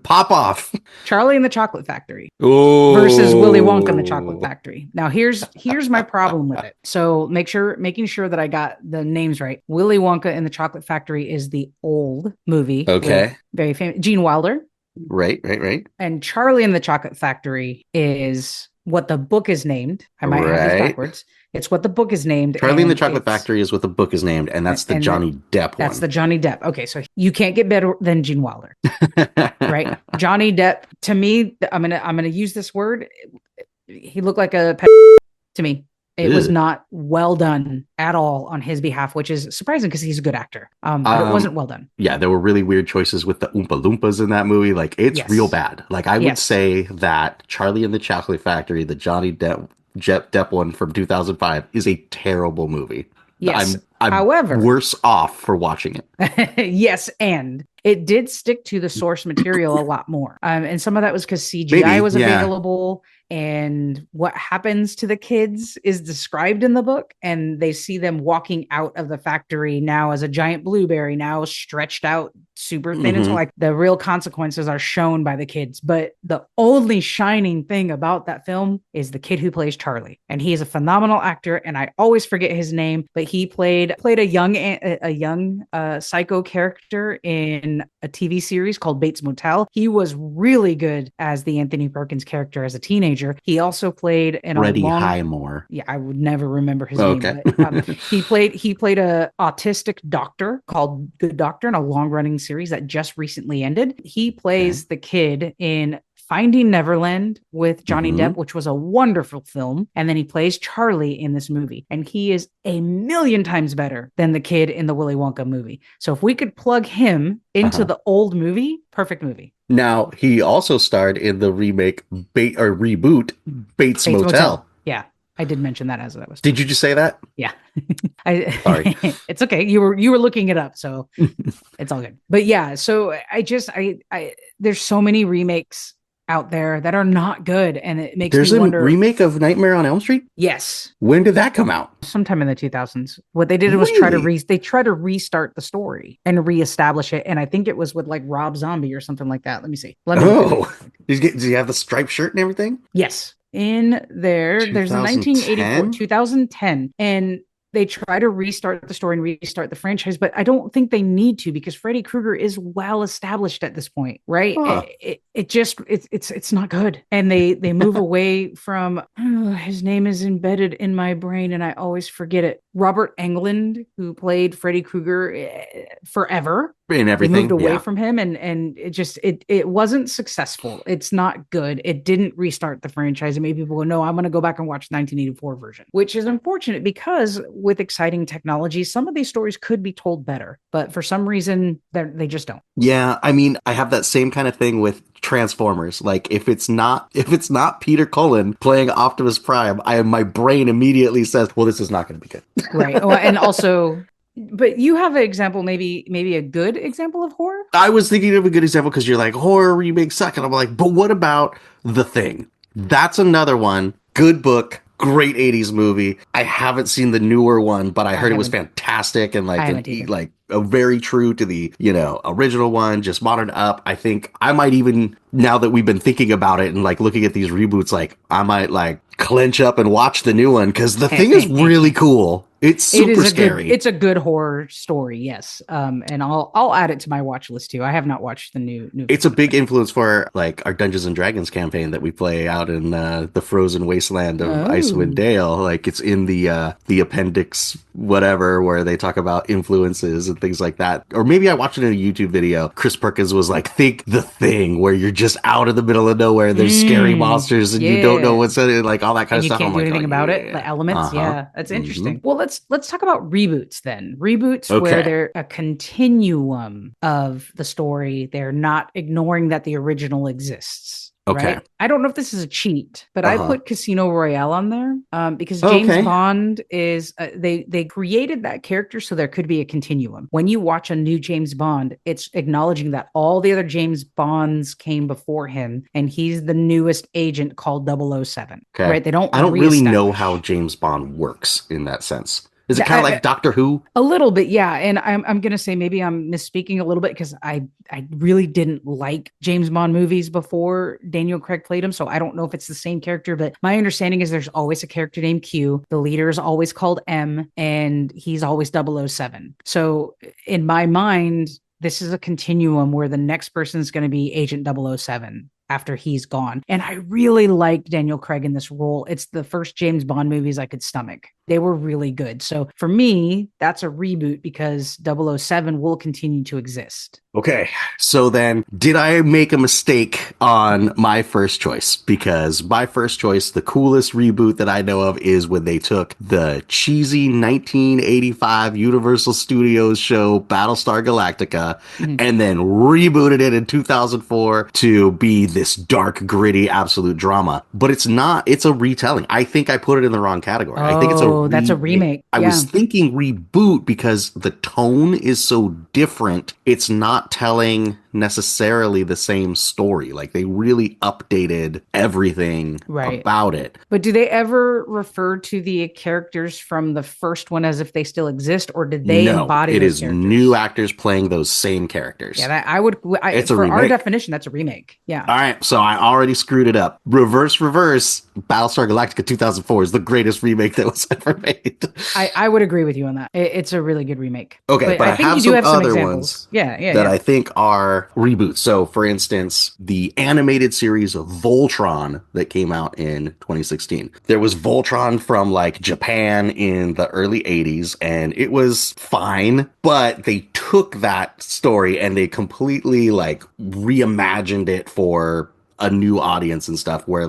pop off. Charlie and the Chocolate Factory versus Willy Wonka and the Chocolate Factory. Now here's my problem with it. So making sure that I got the names right. Willy Wonka and the Chocolate Factory is the old movie. Okay. Very famous. Gene Wilder. Right. And Charlie and the Chocolate Factory is what the book is named. I might have this backwards. It's what the book is named. Charlie and the Chocolate Factory is what the book is named, and that's the Johnny Depp one. That's the Johnny Depp. Okay, so you can't get better than Gene Wilder, right? Johnny Depp, to me, I'm gonna use this word. He looked like a pet to me. It was not well done at all on his behalf, which is surprising because he's a good actor. But it wasn't well done. Yeah, there were really weird choices with the Oompa Loompas in that movie. Like, it's real bad. Like, I would say that Charlie and the Chocolate Factory, the Johnny Depp one from 2005, is a terrible movie. Yes. I'm however, worse off for watching it. Yes, and it did stick to the source material a lot more. And some of that was because CGI was available. And what happens to the kids is described in the book, and they see them walking out of the factory now as a giant blueberry, now stretched out super thin. And so like the real consequences are shown by the kids. But the only shining thing about that film is the kid who plays Charlie. And he is a phenomenal actor. And I always forget his name, but he played a young psycho character in a TV series called Bates Motel. He was really good as the Anthony Perkins character as a teenager. He also played in Freddie Highmore. Yeah, I would never remember his name. But, he played a autistic doctor called Good Doctor in a long-running series that just recently ended. He plays the kid in Finding Neverland with Johnny Depp, which was a wonderful film. And then he plays Charlie in this movie. And he is a million times better than the kid in the Willy Wonka movie. So if we could plug him into the old movie, perfect movie. Now, he also starred in the remake reboot Bates Motel. Yeah, I did mention that as I was. Did you just say that? Yeah. Sorry. It's okay. You were looking it up, so it's all good. But yeah, so I there's so many remakes out there that are not good, and it makes me wonder. There's a remake of Nightmare on Elm Street? Yes. When did that come out? Sometime in the 2000s. What they did was try to restart the story and reestablish it, and I think it was with like Rob Zombie or something like that. Let me see. Does he have the striped shirt and everything? Yes. In there, there's a 1984, 2010, and they try to restart the story and restart the franchise, but I don't think they need to, because Freddy Krueger is well established at this point, right? Huh. It's not good. And they move away from, his name is embedded in my brain and I always forget it. Robert Englund, who played Freddy Krueger forever. In everything. They moved away from him, and it wasn't successful. It's not good. It didn't restart the franchise. It made people go, no, I'm going to go back and watch the 1984 version, which is unfortunate because with exciting technology, some of these stories could be told better, but for some reason they just don't. Yeah, I mean, I have that same kind of thing with Transformers. Like, if it's not Peter Cullen playing Optimus Prime, my brain immediately says, well, this is not going to be good. Right. Well, and also, but you have an example, maybe a good example of horror? I was thinking of a good example because you're like, horror remakes suck. And I'm like, but what about The Thing? That's another one. Good book. Great 80s movie. I haven't seen the newer one, but I heard it was fantastic and like very true to the, original one, just modern up. I think I might even, now that we've been thinking about it and like looking at these reboots, like I might like clench up and watch the new one because The Thing is really cool. It's super scary. It's a good horror story, yes. And I'll add it to my watch list too. I have not watched the new. It's a big influence for like our Dungeons and Dragons campaign that we play out in the frozen wasteland of Icewind Dale. Like it's in the appendix, whatever, where they talk about influences and things like that. Or maybe I watched it in a YouTube video. Chris Perkins was like, think The Thing, where you're just out in the middle of nowhere. There's scary monsters and you don't know what's in it, like all that kind of stuff. You can't do anything about it. The elements, that's interesting. Well, let's talk about reboots then. Reboots where they're a continuum of the story. They're not ignoring that the original exists. Okay. Right? I don't know if this is a cheat, but I put Casino Royale on there because James Bond is they created that character so there could be a continuum. When you watch a new James Bond, it's acknowledging that all the other James Bonds came before him and he's the newest agent called 007. Okay. Right? I don't really know how James Bond works in that sense. Is it kind of like Doctor Who? A little bit, yeah. And I'm going to say maybe I'm misspeaking a little bit because I really didn't like James Bond movies before Daniel Craig played him. So I don't know if it's the same character, but my understanding is there's always a character named Q. The leader is always called M and he's always 007. So in my mind, this is a continuum where the next person is going to be Agent 007. After he's gone. And I really like Daniel Craig in this role. It's the first James Bond movies I could stomach. They were really good. So for me, that's a reboot because 007 will continue to exist. Okay, so then did I make a mistake on my first choice? Because my first choice, the coolest reboot that I know of is when they took the cheesy 1985 Universal Studios show Battlestar Galactica and then rebooted it in 2004 to be this dark, gritty, absolute drama. But it's not, it's a retelling. I think I put it in the wrong category. I think it's that's a remake. I was thinking reboot because the tone is so different. It's not telling necessarily the same story. Like they really updated everything about it. But do they ever refer to the characters from the first one as if they still exist, or did they embody those characters? It is new actors playing those same characters. Yeah, it's for our definition, that's a remake. Yeah. All right, so I already screwed it up. Reverse. Battlestar Galactica 2004 is the greatest remake that was ever made. I would agree with you on that. It's a really good remake. Okay, but I think you do have some other ones that I think are reboots. So, for instance, the animated series of Voltron that came out in 2016. There was Voltron from like Japan in the early 80s, and it was fine, but they took that story and they completely like reimagined it for a new audience and stuff where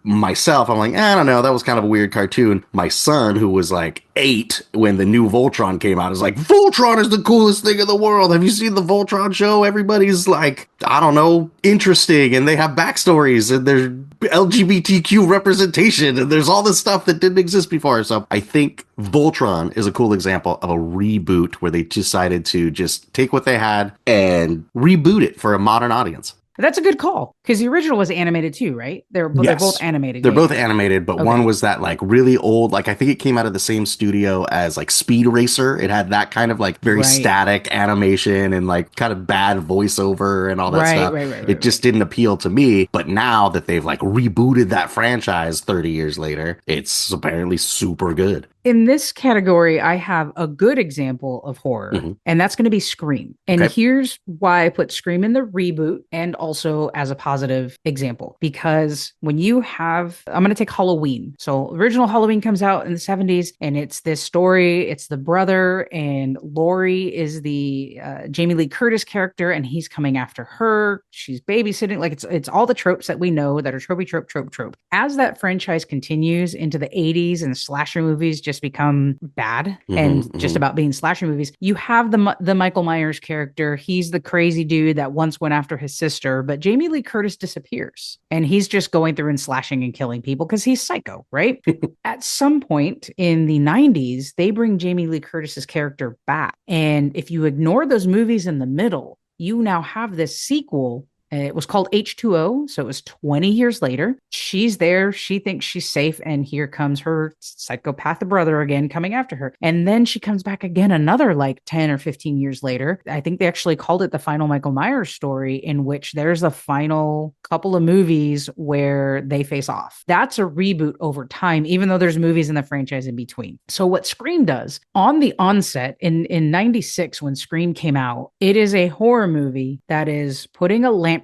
myself, I'm like, I don't know, that was kind of a weird cartoon. My son, who was like 8 when the new Voltron came out, is like, Voltron is the coolest thing in the world. Have you seen the Voltron show? Everybody's like, I don't know, interesting, and they have backstories, and there's LGBTQ representation, and there's all this stuff that didn't exist before. So I think Voltron is a cool example of a reboot where they decided to just take what they had and reboot it for a modern audience. That's a good call because the original was animated too, right? They're both animated. They're both animated, but one was that like really old, like I think it came out of the same studio as like Speed Racer. It had that kind of like very static animation and like kind of bad voiceover and all that stuff. It just didn't appeal to me. But now that they've like rebooted that franchise 30 years later, it's apparently super good. In this category, I have a good example of horror, and that's going to be Scream. And here's why I put Scream in the reboot and also as a positive example. Because when you have, I'm going to take Halloween. So original Halloween comes out in the 70s, and it's this story. It's the brother, and Laurie is the Jamie Lee Curtis character, and he's coming after her. She's babysitting. Like it's all the tropes that we know that are trope. As that franchise continues into the 80s and the slasher movies just become bad and just about being slasher movies, you have the Michael Myers character. He's the crazy dude that once went after his sister, but Jamie Lee Curtis disappears and he's just going through and slashing and killing people because he's psycho, right? At some point in the 90s, they bring Jamie Lee Curtis's character back. And if you ignore those movies in the middle, you now have this sequel. It was called H2O, so it was 20 years later. She's there. She thinks she's safe, and here comes her psychopath brother again coming after her. And then she comes back again another like 10 or 15 years later. I think they actually called it the final Michael Myers story, in which there's a final couple of movies where they face off. That's a reboot over time, even though there's movies in the franchise in between. So what Scream does, on the onset in 96, when Scream came out, it is a horror movie that is putting a lampshade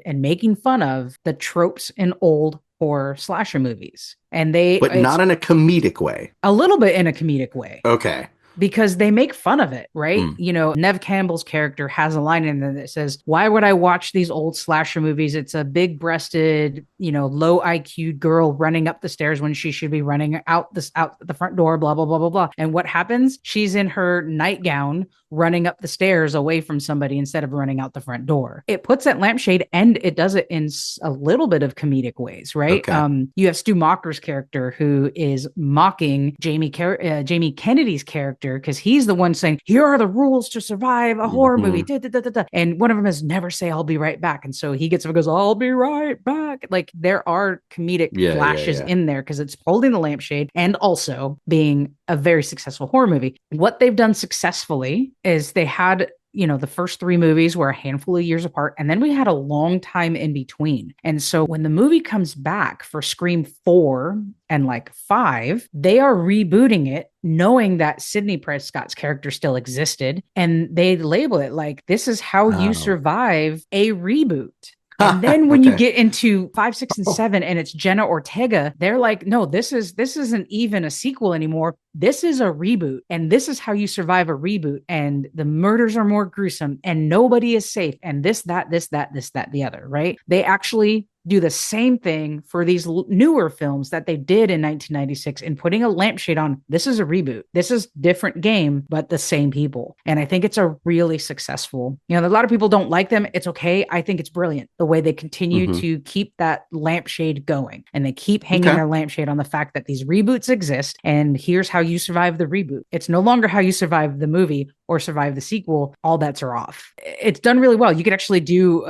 and making fun of the tropes in old horror slasher movies. And but not in a comedic way. A little bit in a comedic way. Okay. Because they make fun of it, right? You know, Nev Campbell's character has a line in there that says, why would I watch these old slasher movies? It's a big-breasted, you know, low IQ girl running up the stairs when she should be running out the front door, blah, blah, blah, blah, blah. And what happens? She's in her nightgown running up the stairs away from somebody instead of running out the front door. It puts that lampshade, and it does it in a little bit of comedic ways, right? Okay. You have Stu Macher's character who is mocking Jamie Kennedy's character because he's the one saying, here are the rules to survive a horror movie. Da, da, da, da, da. And one of them is never say, I'll be right back. And so he gets up and goes, I'll be right back. Like there are comedic flashes in there because it's holding the lampshade and also being a very successful horror movie. What they've done successfully is they had, you know, the first three movies were a handful of years apart, and then we had a long time in between. And so when the movie comes back for Scream 4 and like 5, they are rebooting it, knowing that Sidney Prescott's character still existed, and they label it like, this is how you survive a reboot. And then when you get into 5, 6, and 7, and it's Jenna Ortega, they're like, no, this isn't even a sequel anymore. This is a reboot, and this is how you survive a reboot. And the murders are more gruesome, and nobody is safe, and this, that, the other, right? They actually do the same thing for these newer films that they did in 1996 in putting a lampshade on. This is a reboot. This is different game, but the same people. And I think it's a really successful, you know, a lot of people don't like them. It's okay. I think it's brilliant the way they continue to keep that lampshade going, and they keep hanging their lampshade on the fact that these reboots exist. And here's how you survive the reboot. It's no longer how you survive the movie or survive the sequel. All bets are off. It's done really well. You could actually do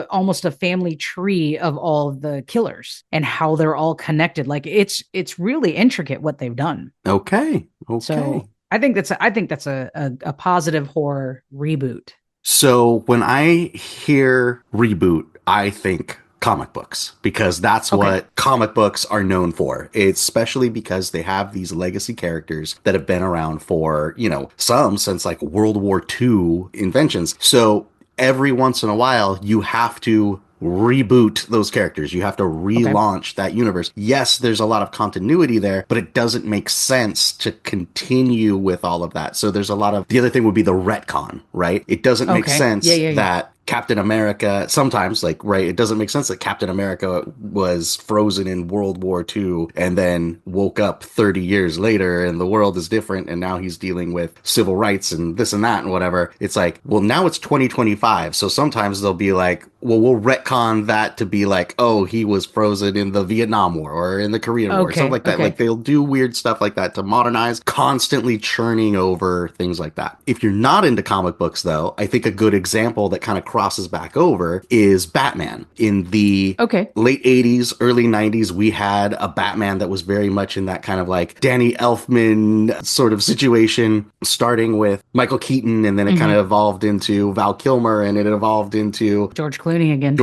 almost a family tree of all of the killers and how they're all connected. Like it's really intricate what they've done. Okay. So I think that's a positive horror reboot. So when I hear reboot, I think comic books, because that's what comic books are known for. It's especially because they have these legacy characters that have been around for, you know, some since like World War II inventions. So every once in a while, you have to reboot those characters. You have to relaunch that universe. Yes, there's a lot of continuity there, but it doesn't make sense to continue with all of that. So there's a lot of, the other thing would be the retcon, right? It doesn't make sense that Captain America, sometimes, like, right, it doesn't make sense that Captain America was frozen in World War II and then woke up 30 years later and the world is different and now he's dealing with civil rights and this and that and whatever. It's like, well, now it's 2025. So sometimes they'll be like, well, we'll retcon that to be like, oh, he was frozen in the Vietnam War or in the Korean War, something like that. Like they'll do weird stuff like that to modernize, constantly churning over things like that. If you're not into comic books, though, I think a good example that kind of crosses back over is Batman. In the late 80s, early 90s, we had a Batman that was very much in that kind of like Danny Elfman sort of situation, starting with Michael Keaton, and then it kind of evolved into Val Kilmer, and it evolved into George Clooney again.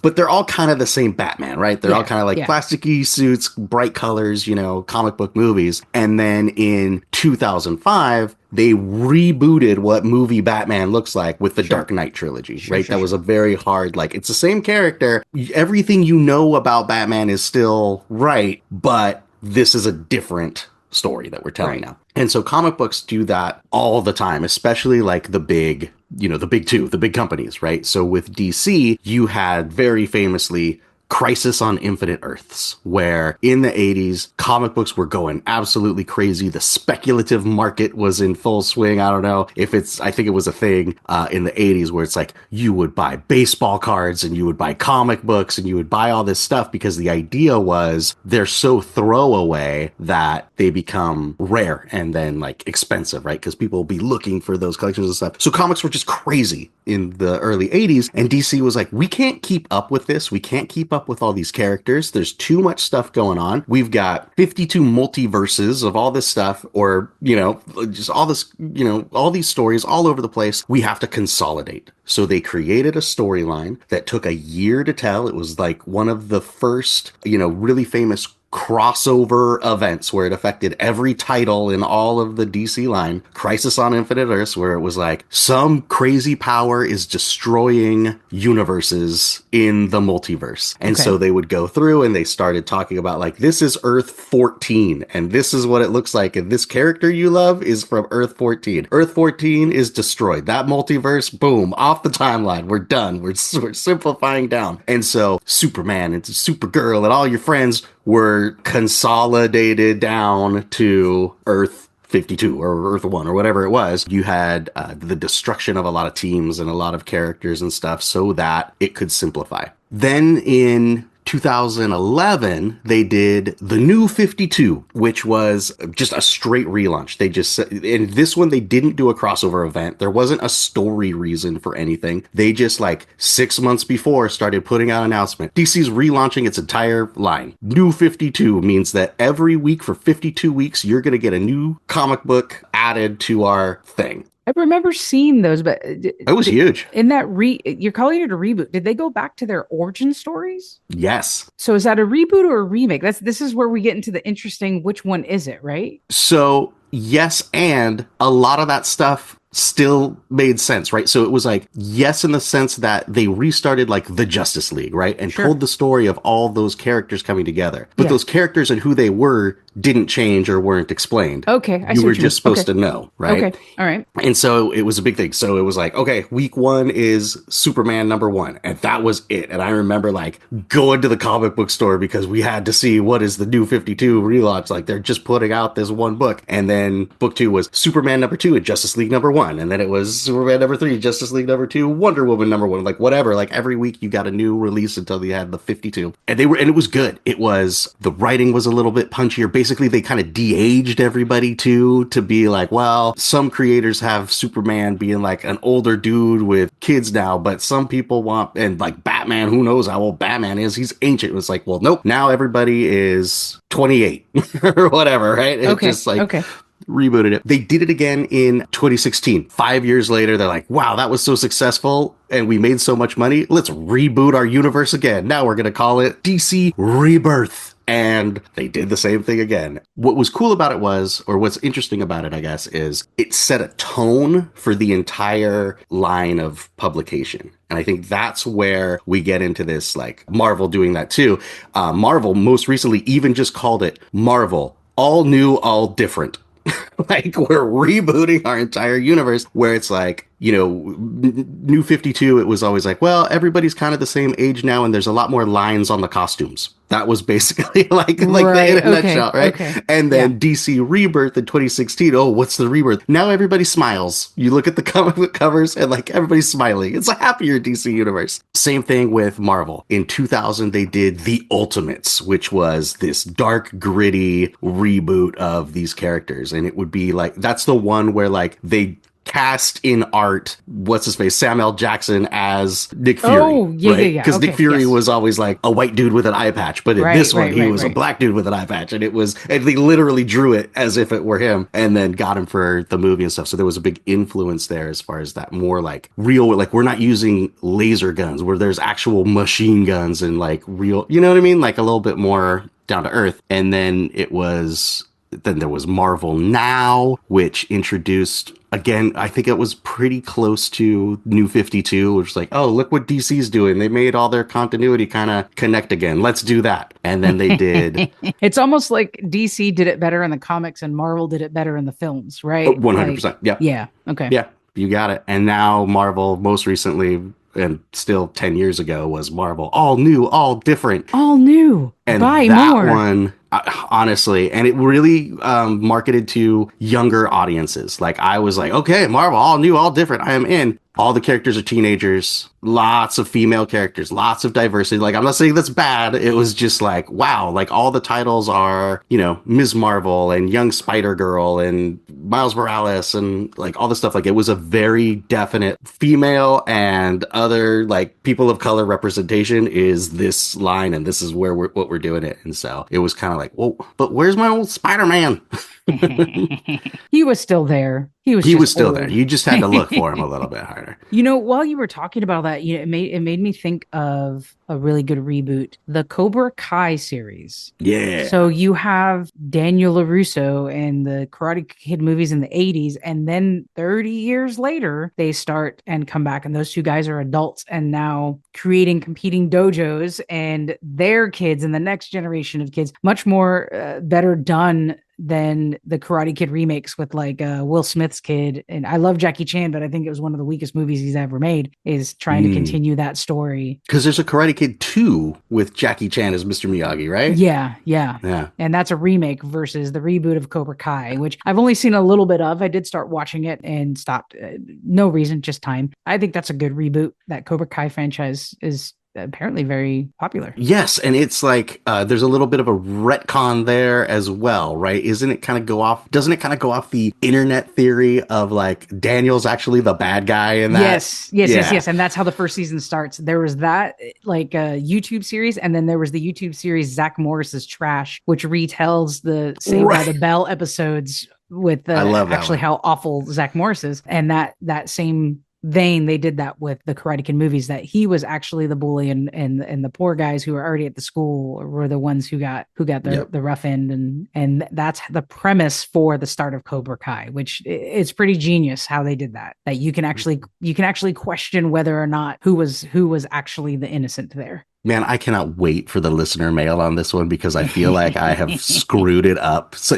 But they're all kind of the same Batman, right? They're all kind of like plasticky suits, bright colors, you know, comic book movies. And then in 2005, they rebooted what movie Batman looks like with the Dark Knight trilogy, right? That was a very hard, like, it's the same character. Everything you know about Batman is still right, but this is a different story that we're telling now. And so comic books do that all the time, especially like the big, you know, the big two, the big companies, right? So with DC, you had very famously Crisis on Infinite Earths, where in the 80s, comic books were going absolutely crazy. The speculative market was in full swing. I don't know if I think it was a thing in the 80s where it's like you would buy baseball cards and you would buy comic books and you would buy all this stuff because the idea was they're so throwaway that they become rare and then like expensive, right? Because people will be looking for those collections and stuff. So comics were just crazy in the early 80s, and DC was like, we can't keep up with this. We can't keep up with all these characters. There's too much stuff going on. We've got 52 multiverses of all this stuff, or, you know, just all this, you know, all these stories all over the place. We have to consolidate. So they created a storyline that took a year to tell. It was like one of the first, you know, really famous crossover events where it affected every title in all of the DC line. Crisis on Infinite Earths, where it was like some crazy power is destroying universes in the multiverse. And so they would go through and they started talking about like, this is Earth 14 and this is what it looks like. And this character you love is from Earth 14. Earth 14 is destroyed. That multiverse, boom, off the timeline. We're done. We're simplifying down. And so Superman and Supergirl and all your friends were consolidated down to Earth 52 or Earth 1 or whatever it was. You had the destruction of a lot of teams and a lot of characters and stuff so that it could simplify. Then in 2011, they did the New 52, which was just a straight relaunch. They just, in this one, they didn't do a crossover event. There wasn't a story reason for anything. They just like 6 months before started putting out an announcement. DC's relaunching its entire line. New 52 means that every week for 52 weeks, you're going to get a new comic book added to our thing. I remember seeing those, but it was huge. In that you're calling it a reboot. Did they go back to their origin stories? Yes. So is that a reboot or a remake? This is where we get into the interesting, which one is it, right? So yes, and a lot of that stuff still made sense, right? So it was like, yes, in the sense that they restarted like the Justice League, right? And told the story of all those characters coming together. But those characters and who they were didn't change or weren't explained. Okay. You were just supposed to know, right? Okay. All right. And so it was a big thing. So it was like, okay, week 1 is Superman #1. And that was it. And I remember like going to the comic book store because we had to see what is the New 52 relaunch. Like they're just putting out this one book. And then book 2 was Superman #2 and Justice League #1. And then it was Superman #3, Justice League #2, Wonder Woman #1, like whatever. Like every week you got a new release until you had the 52. And it was good. It was, the writing was a little bit punchier. Basically, they kind of de-aged everybody too, to be like, well, some creators have Superman being like an older dude with kids now, but some people want, and like Batman, who knows how old Batman is? He's ancient. It was like, well, nope. Now everybody is 28 or whatever, right? It's just like, rebooted it. They did it again in 2016. 5 years later, they're like, wow, that was so successful and we made so much money. Let's reboot our universe again. Now we're going to call it DC Rebirth. And they did the same thing again. What was cool about it was, or what's interesting about it, I guess, is it set a tone for the entire line of publication. And I think that's where we get into this, like Marvel doing that too. Marvel most recently even just called it Marvel, all new, all different. Like we're rebooting our entire universe, where it's like, you know, New 52, it was always like, well, everybody's kind of the same age now and there's a lot more lines on the costumes. That was basically like the in a nutshell, right? And then DC Rebirth in 2016, oh, what's the rebirth? Now everybody smiles. You look at the comic book covers and like everybody's smiling. It's a happier DC universe. Same thing with Marvel. In 2000, they did The Ultimates, which was this dark, gritty reboot of these characters. And it would be like, that's the one where like they cast in art, what's his face, Samuel L. Jackson as Nick Fury. Oh, yeah, right? yeah. Because Okay, Nick Fury yes. was always like a white dude with an eye patch, but in this one, he was a black dude with an eye patch, and they literally drew it as if it were him, and then got him for the movie and stuff. So there was a big influence there as far as that more like real, like we're not using laser guns, where there's actual machine guns and like real, you know what I mean? Like a little bit more down to earth. And then there was Marvel Now, which introduced, again, I think it was pretty close to New 52, which was like, oh, look what DC's doing. They made all their continuity kind of connect again. Let's do that. And then they did. It's almost like DC did it better in the comics and Marvel did it better in the films, right? 100%. Like, yeah. Yeah. Okay. Yeah, you got it. And now Marvel, most recently, and still 10 years ago, was Marvel all new, all different. All new. And Buy that more. one, honestly, and it really marketed to younger audiences. Like I was like, okay, Marvel, all new, all different. I am in. All the characters are teenagers, lots of female characters, lots of diversity. Like, I'm not saying that's bad. It was just like, wow, like all the titles are, you know, Ms. Marvel and Young Spider-Girl and Miles Morales and like all the stuff. Like it was a very definite female and other like people of color representation is this line, and this is where we're doing it. And so it was kind of like, well, but where's my old Spider-Man? He was still there. He was still old. there. You just had to look for him a little bit harder. You know, while you were talking about that, you know, it made me think of a really good reboot, the Cobra Kai series. Yeah. So you have Daniel LaRusso and the Karate Kid movies in the 80s, and then 30 years later, they start and come back, and those two guys are adults and now creating competing dojos, and their kids and the next generation of kids, much more better done than the Karate Kid remakes with like Will Smith's kid. And I love Jackie Chan, but I think it was one of the weakest movies he's ever made, is trying to continue that story. Because there's a Karate Kid 2 with Jackie Chan as Mr. Miyagi, right? Yeah. And that's a remake versus the reboot of Cobra Kai, which I've only seen a little bit of. I did start watching it and stopped. No reason, just time. I think that's a good reboot. That Cobra Kai franchise is apparently very popular. Yes, and it's like there's a little bit of a retcon there as well, right? Doesn't it kind of go off the internet theory of like Daniel's actually the bad guy in that? Yes. And that's how the first season starts. There was that like YouTube series, and then there was the YouTube series Zach Morris's Trash, which retells the Saved by the Bell episodes with I love actually how awful Zach Morris is. And that same vein, they did that with the Karate Kid movies, that he was actually the bully, and the poor guys who were already at the school were the ones who got the rough end, and that's the premise for the start of Cobra Kai, which it's pretty genius how they did that you can actually question whether or not who was actually the innocent there. Man, I cannot wait for the listener mail on this one, because I feel like I have screwed it up. So,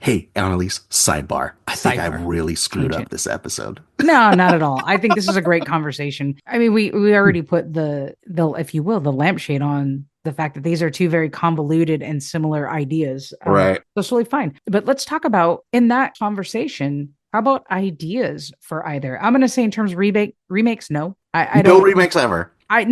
hey, Analese, sidebar. I think I really screwed up this episode. No, not at all. I think this is a great conversation. I mean, we already put the if you will, the lampshade on the fact that these are two very convoluted and similar ideas. Right. That's totally fine. But let's talk about, in that conversation, how about ideas for either? I'm going to say in terms of remakes, no. I don't. No remakes ever. I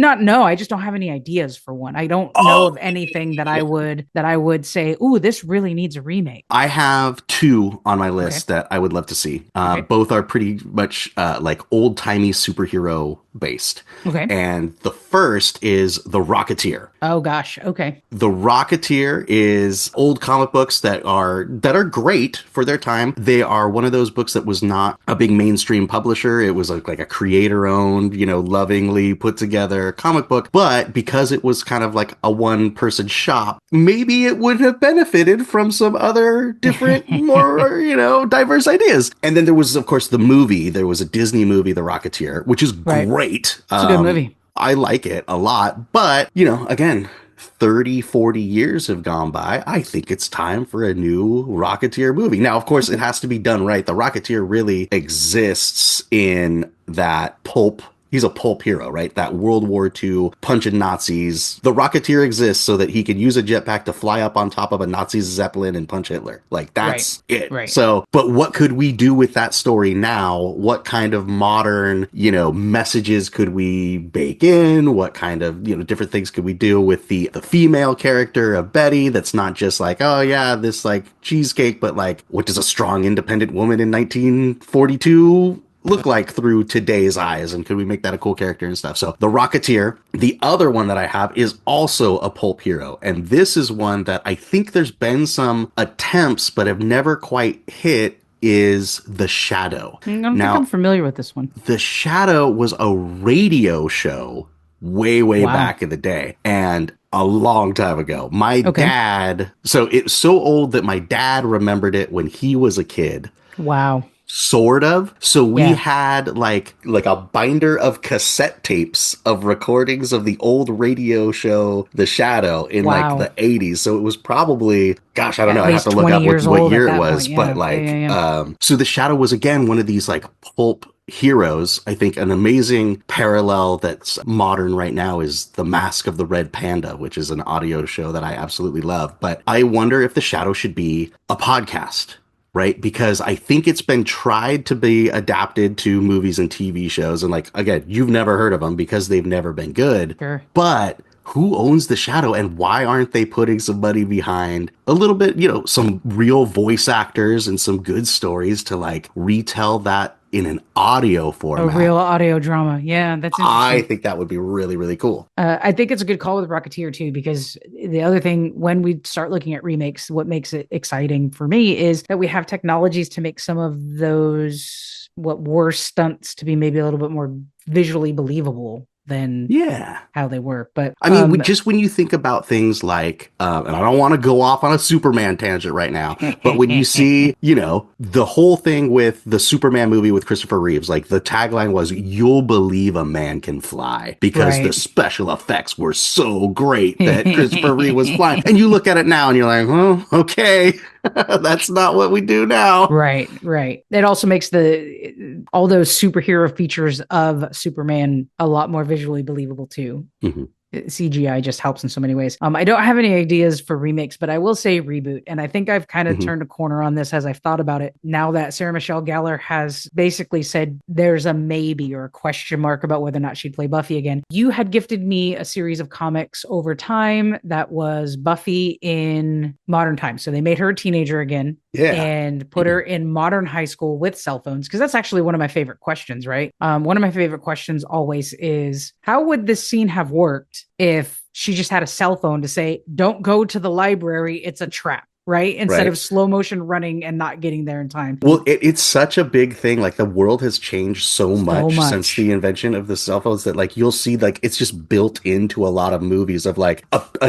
just don't have any ideas for one. I don't know of anything that I would say, ooh, this really needs a remake. I have two on my list that I would love to see. Both are pretty much like old-timey superhero based. Okay. And the first is The Rocketeer. Oh gosh. Okay. The Rocketeer is old comic books that are great for their time. They are one of those books that was not a big mainstream publisher. It was like a creator-owned, lovingly put together comic book. But because it was kind of like a one-person shop, maybe it would have benefited from some other different, more, diverse ideas. And then there was, of course, the movie. There was a Disney movie, The Rocketeer, which is great. It's a good movie. I like it a lot. But, again, 30, 40 years have gone by. I think it's time for a new Rocketeer movie. Now, of course, it has to be done right. The Rocketeer really exists in that pulp he's a pulp hero, right? That World War II punching Nazis. The Rocketeer exists so that he could use a jetpack to fly up on top of a Nazi Zeppelin and punch Hitler. Like, that's it. Right. So, but what could we do with that story now? What kind of modern, messages could we bake in? What kind of, different things could we do with the female character of Betty that's not just like, oh yeah, this like cheesecake, but like, what does a strong, independent woman in 1942 look like through today's eyes, and could we make that a cool character and stuff? So the Rocketeer. The other one that I have is also a pulp hero, and this is one that I think there's been some attempts but have never quite hit, is The Shadow. I don't think I'm familiar with this one. The Shadow was a radio show way back in the day, and a long time ago. My dad, so it's so old that my dad remembered it when he was a kid. Wow. Sort of. So we had like a binder of cassette tapes of recordings of the old radio show The Shadow in like the 80s. So it was probably, gosh, I don't know. I have to look up what year it was. But so The Shadow was again one of these like pulp heroes. I think an amazing parallel that's modern right now is The Mask of the Red Panda, which is an audio show that I absolutely love. But I wonder if The Shadow should be a podcast. Right? Because I think it's been tried to be adapted to movies and TV shows. And like, again, you've never heard of them because they've never been good. Sure. But who owns The Shadow, and why aren't they putting somebody behind a little bit, some real voice actors and some good stories to like retell that in an audio format? A real audio drama. Yeah, that's interesting. I think that would be really, really cool. I think it's a good call with Rocketeer too, because the other thing, when we start looking at remakes, what makes it exciting for me is that we have technologies to make some of those what were stunts to be maybe a little bit more visually believable than how they were. But I mean, just when you think about things like, and I don't want to go off on a Superman tangent right now, but when you see, the whole thing with the Superman movie with Christopher Reeves, like the tagline was, "You'll believe a man can fly," because the special effects were so great that Christopher Reeve was flying. And you look at it now and you're like, oh, okay. That's not what we do now. Right. It also makes all those superhero features of Superman a lot more visually believable too. Mm-hmm. CGI just helps in so many ways. I don't have any ideas for remakes, but I will say reboot. And I think I've kind of turned a corner on this as I've thought about it. Now that Sarah Michelle Gellar has basically said there's a maybe or a question mark about whether or not she'd play Buffy again. You had gifted me a series of comics over time that was Buffy in modern times. So they made her a teenager again. And put her in modern high school with cell phones, because that's actually one of my favorite questions, right? One of my favorite questions always is, how would this scene have worked if she just had a cell phone to say, don't go to the library, it's a trap? Right? Instead of slow motion running and not getting there in time. Well, it's such a big thing. Like, the world has changed so much since the invention of the cell phones that like you'll see like it's just built into a lot of movies of like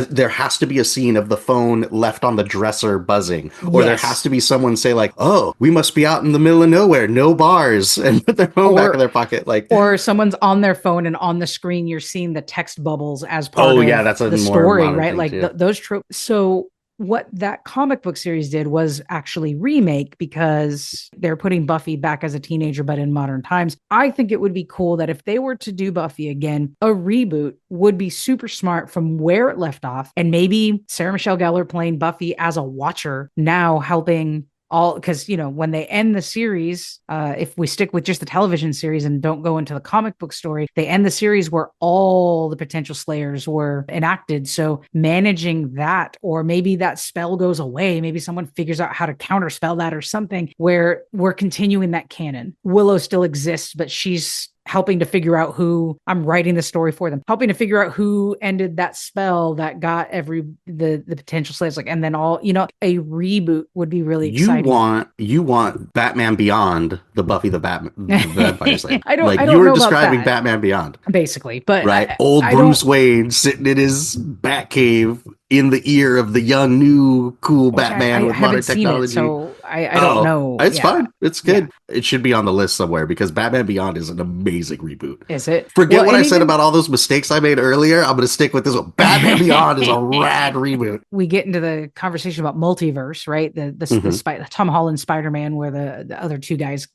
there has to be a scene of the phone left on the dresser buzzing, or there has to be someone say like, oh, we must be out in the middle of nowhere, no bars, and put their phone back in their pocket. Like, or someone's on their phone and on the screen you're seeing the text bubbles as part of that's the story, right? Like those tropes. So what that comic book series did was actually remake, because they're putting Buffy back as a teenager, but in modern times. I think it would be cool that if they were to do Buffy again, a reboot would be super smart from where it left off. And maybe Sarah Michelle Gellar playing Buffy as a watcher, now helping all, because, when they end the series, if we stick with just the television series and don't go into the comic book story, they end the series where all the potential slayers were enacted. So managing that, or maybe that spell goes away, maybe someone figures out how to counterspell that or something, where we're continuing that canon. Willow still exists, but she's helping to figure out who, I'm writing the story for them, helping to figure out who ended that spell that got the potential slaves. Like, and then a reboot would be really exciting. You want Batman Beyond, the Buffy the Vampire Slayer. I don't you were know describing about that. Batman Beyond, basically, but old Bruce Wayne sitting in his Batcave in the ear of the young, new, cool Batman with modern technology. So I don't know. It's fine. It's good. Yeah. It should be on the list somewhere, because Batman Beyond is an amazing reboot. Is it? Forget what I said about all those mistakes I made earlier. I'm going to stick with this one. Batman Beyond is a rad reboot. We get into the conversation about multiverse, right? The Tom Holland Spider-Man, where the other two guys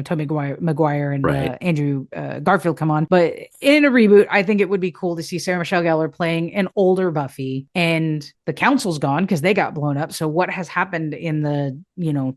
Tobey Maguire and Right. Andrew Garfield come on. But in a reboot, I think it would be cool to see Sarah Michelle Gellar playing an older Buffy, and the council's gone because they got blown up. So what has happened in the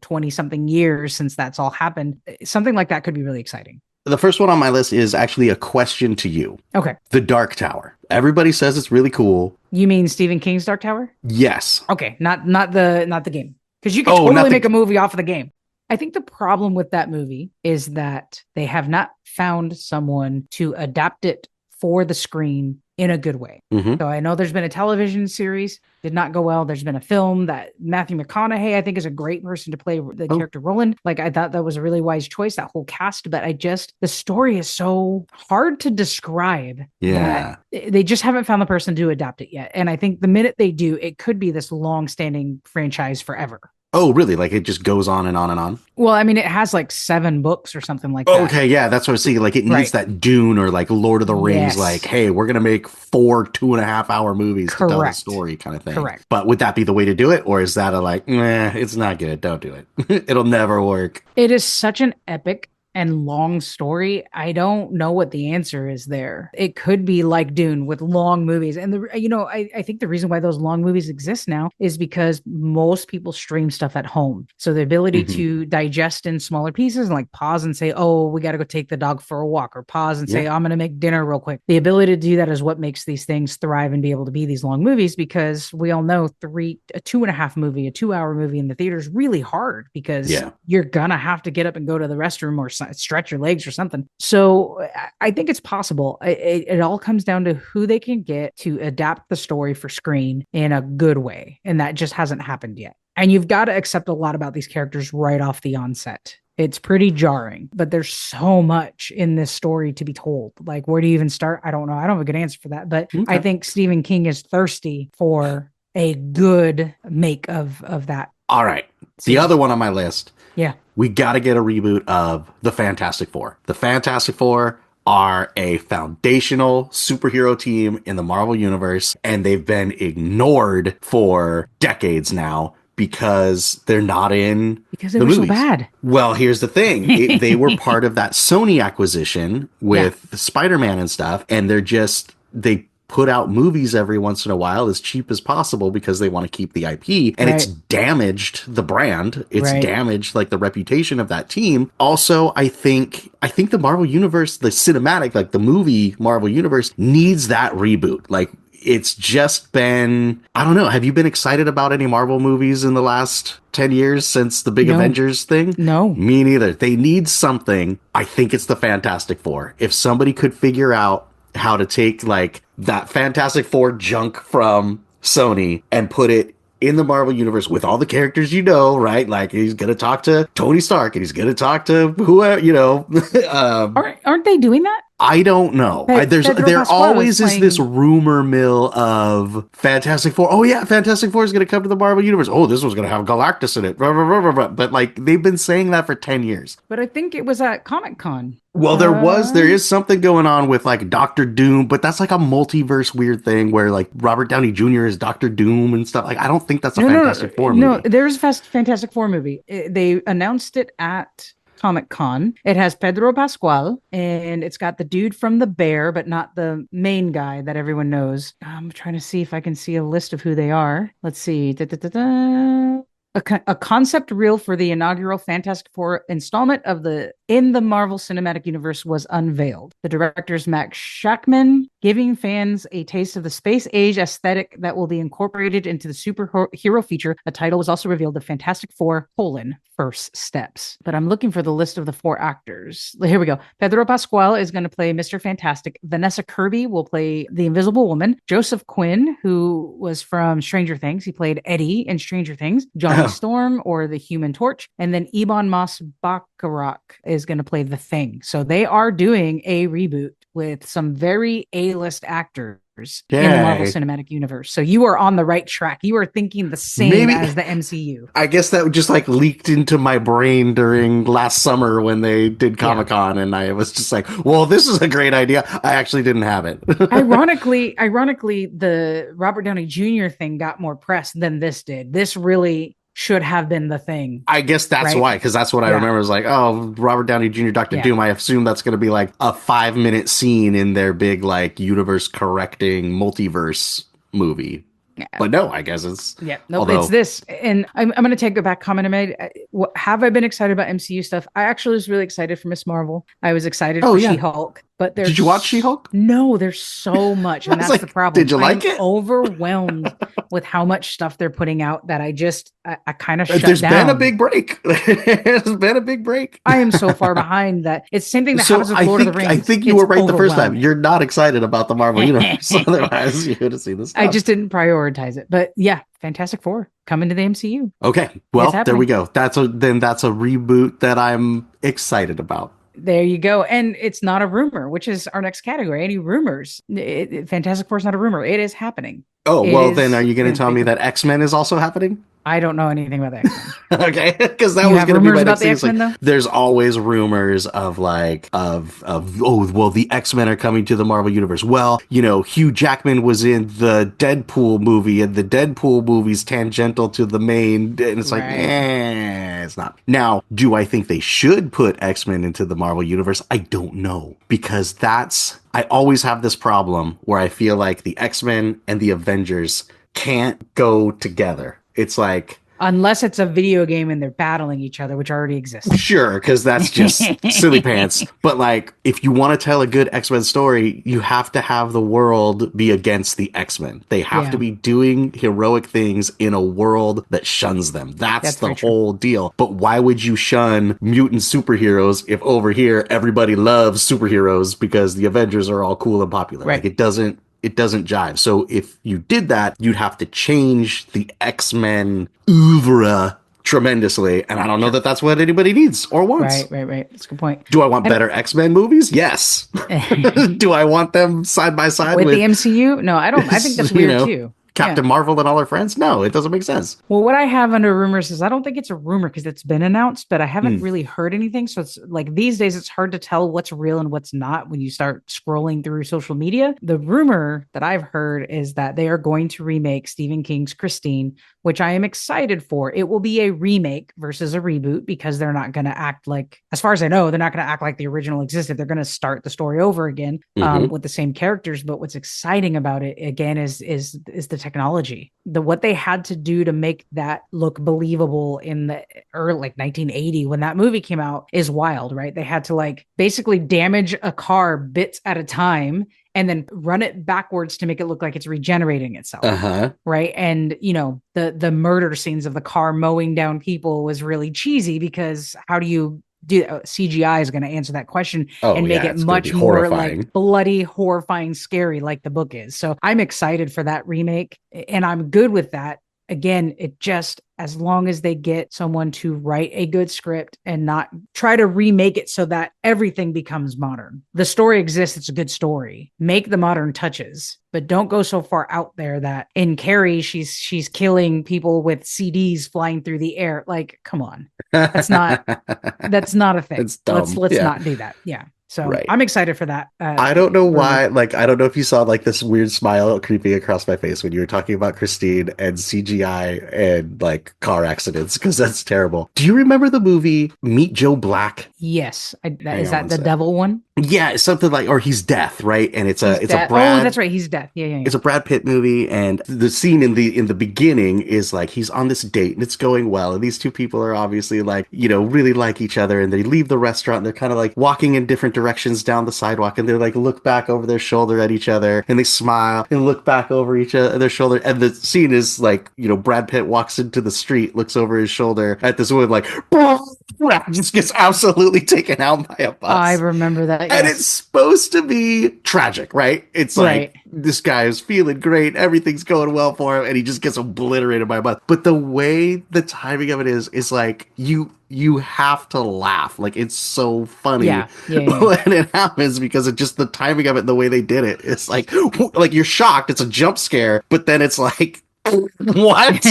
20 something years since that's all happened? Something like that could be really exciting. The first one on my list is actually a question to you. Okay. The Dark Tower. Everybody says it's really cool. You mean Stephen King's Dark Tower? Yes. Okay, not the game. Because you could totally make a movie off of the game. I think the problem with that movie is that they have not found someone to adapt it for the screen in a good way. Mm-hmm. So I know there's been a television series, did not go well. There's been a film that Matthew McConaughey, I think, is a great person to play the character Roland. Like, I thought that was a really wise choice, that whole cast. But the story is so hard to describe. Yeah. They just haven't found the person to adapt it yet. And I think the minute they do, it could be this long-standing franchise forever. Oh, really? Like it just goes on and on and on? Well, I mean, it has like 7 books or something like that. Okay, yeah, that's what I was saying. Like it needs that Dune or like Lord of the Rings, like, hey, we're going to make 4 2.5-hour movies to tell the story kind of thing. Correct. But would that be the way to do it? Or is that it's not good. Don't do it. It'll never work. It is such an epic and long story. I don't know what the answer is there. It could be like Dune with long movies. And I think the reason why those long movies exist now is because most people stream stuff at home. So the ability to digest in smaller pieces and like pause and say, oh, we got to go take the dog for a walk, or pause and say, I'm going to make dinner real quick. The ability to do that is what makes these things thrive and be able to be these long movies, because we all know a 2.5 movie, a 2-hour movie in the theater is really hard, because you're going to have to get up and go to the restroom or stretch your legs or something. So I think it's possible. It all comes down to who they can get to adapt the story for screen in a good way. And that just hasn't happened yet. And you've got to accept a lot about these characters right off the onset. It's pretty jarring, but there's so much in this story to be told. Like, where do you even start? I don't know. I don't have a good answer for that, but I think Stephen King is thirsty for a good make of that. All right. The other one on my list. Yeah. We got to get a reboot of the Fantastic Four. The Fantastic Four are a foundational superhero team in the Marvel Universe, and they've been ignored for decades now because they're not in because they were movies. So bad. Well, here's the thing. They were part of that Sony acquisition with Spider-Man and stuff, and they put out movies every once in a while as cheap as possible because they want to keep the IP, and it's damaged the brand. It's damaged like the reputation of that team. Also, I think the Marvel Universe, the cinematic, like the movie Marvel Universe, needs that reboot. Like, it's just been, I don't know. Have you been excited about any Marvel movies in the last 10 years since the big Avengers thing? No. Me neither. They need something. I think it's the Fantastic Four. If somebody could figure out how to take like that Fantastic Four junk from Sony and put it in the Marvel Universe with all the characters, right? Like, he's going to talk to Tony Stark and he's going to talk to whoever, Aren't they doing that? I don't know. There always is this rumor mill of Fantastic Four. Oh yeah, Fantastic Four is going to come to the Marvel Universe. Oh, this one's going to have Galactus in it. But like, they've been saying that for 10 years. But I think it was at Comic-Con. Well, there is something going on with like Doctor Doom, but that's like a multiverse weird thing where like Robert Downey Jr. is Doctor Doom and stuff. Like, I don't think that's a Fantastic Four movie. No, there's a Fantastic Four movie. They announced it at Comic-Con. It has Pedro Pascal, and it's got the dude from The Bear, but not the main guy that everyone knows. I'm trying to see if I can see a list of who they are. Let's see. A concept reel for the inaugural Fantastic Four installment in the Marvel Cinematic Universe was unveiled. The director's Max Schachman, giving fans a taste of the space age aesthetic that will be incorporated into the superhero feature. A title was also revealed: The Fantastic Four: First Steps. But I'm looking for the list of the 4 actors. Here we go. Pedro Pascal is going to play Mr. Fantastic. Vanessa Kirby will play the Invisible Woman. Joseph Quinn, who was from Stranger Things, he played Eddie in Stranger Things. Johnny Storm, or the Human Torch. And then Ebon Moss-Bachrach is going to play the Thing. So they are doing a reboot with some very A-list actors in the Marvel Cinematic Universe. So you are on the right track. You are thinking the same as the MCU. I guess that just like leaked into my brain during last summer when they did Comic-Con, and I was just like, well, this is a great idea. I actually didn't have it. Ironically, the Robert Downey Jr. thing got more press than this did. This really should have been the thing. I guess that's right? why, because that's what I remember. Is like, oh, Robert Downey Jr., Dr. Doom. I assume that's going to be like a 5-minute scene in their big like universe correcting multiverse movie. Yeah. But no, I guess it's it's this. And I'm going to take the back comment I made. Have I been excited about MCU stuff? I actually was really excited for Miss Marvel. I was excited for She-Hulk. But did you watch She-Hulk? No, there's so much, and that's like, the problem. Did you like it? Overwhelmed with how much stuff they're putting out that I kind of shut down. There's been a big break. There's been a big break. I am so far behind that it's the same thing that happens with Lord of the Rings. I think you were right the first time. You're not excited about the Marvel Universe. Otherwise, you would have seen this stuff. I just didn't prioritize it. But yeah, Fantastic Four coming to the MCU. Okay, well, there we go. That's a reboot that I'm excited about. There you go. And it's not a rumor, which is our next category. Any rumors? Fantastic Four is not a rumor. It is happening. Oh, well, then are you going to tell me that X-Men is also happening? I don't know anything about the X-Men. Okay, because that was going to be my next thing. X-Men, though? There's always rumors of the X-Men are coming to the Marvel Universe. Well, Hugh Jackman was in the Deadpool movie, and the Deadpool movie's tangential to the main, and it's it's not. Now, do I think they should put X-Men into the Marvel Universe? I don't know, because I always have this problem where I feel like the X-Men and the Avengers can't go together. It's like, unless it's a video game and they're battling each other, which already exists. Sure, because that's just silly pants. But like, if you want to tell a good X-Men story, you have to have the world be against the X-Men. They have to be doing heroic things in a world that shuns them. That's the whole deal. But why would you shun mutant superheroes if over here everybody loves superheroes because the Avengers are all cool and popular? Like, it doesn't jive. So if you did that, you'd have to change the X-Men oeuvre tremendously. And I don't know that that's what anybody needs or wants. Right. That's a good point. Do I want better X-Men movies? Yes. Do I want them side by side with the MCU? No, I don't. I think that's weird too. Captain Marvel and all her friends? No, it doesn't make sense. Well, what I have under rumors is I don't think it's a rumor because it's been announced, but I haven't really heard anything. So it's like these days it's hard to tell what's real and what's not when you start scrolling through social media. The rumor that I've heard is that they are going to remake Stephen King's Christine, which I am excited for. It will be a remake versus a reboot because they're not going to act like, as far as I know, they're not going to act like the original existed. They're going to start the story over again with the same characters. But what's exciting about it again is the technology. What they had to do to make that look believable in the early 1980 when that movie came out is wild, right? They had to basically damage a car bits at a time and then run it backwards to make it look like it's regenerating itself. Right. And, the murder scenes of the car mowing down people was really cheesy because how do you do CGI is going to answer that question and make it much more bloody, horrifying, scary like the book is. So I'm excited for that remake and I'm good with that. Again, it just, as long as they get someone to write a good script and not try to remake it so that everything becomes modern. The story exists. It's a good story. Make the modern touches, but don't go so far out there that in Carrie, she's killing people with CDs flying through the air. Like, come on. That's not a thing. It's dumb. Let's not do that. Yeah. So I'm excited for that. I don't know why. I don't know if you saw this weird smile creeping across my face when you were talking about Christine and CGI and car accidents, because that's terrible. Do you remember the movie Meet Joe Black? Yes. Is that the devil one? Yeah, it's something or He's Death, right? And it's a Brad. Oh, that's right. He's Death. Yeah. It's a Brad Pitt movie, and the scene in the beginning is he's on this date and it's going well, and these two people are obviously really like each other, and they leave the restaurant and they're kind of walking in different directions down the sidewalk, and they're look back over their shoulder at each other, and they smile and look back over their shoulder, and the scene is Brad Pitt walks into the street, looks over his shoulder at this woman, just gets absolutely taken out by a bus. I remember that. And it's supposed to be tragic, right? It's this guy is feeling great, everything's going well for him, and he just gets obliterated by a bus. But the way the timing of it is you have to laugh. It's so funny when it happens, because it's just the timing of it, the way they did it. It's you're shocked, it's a jump scare, but then it's what?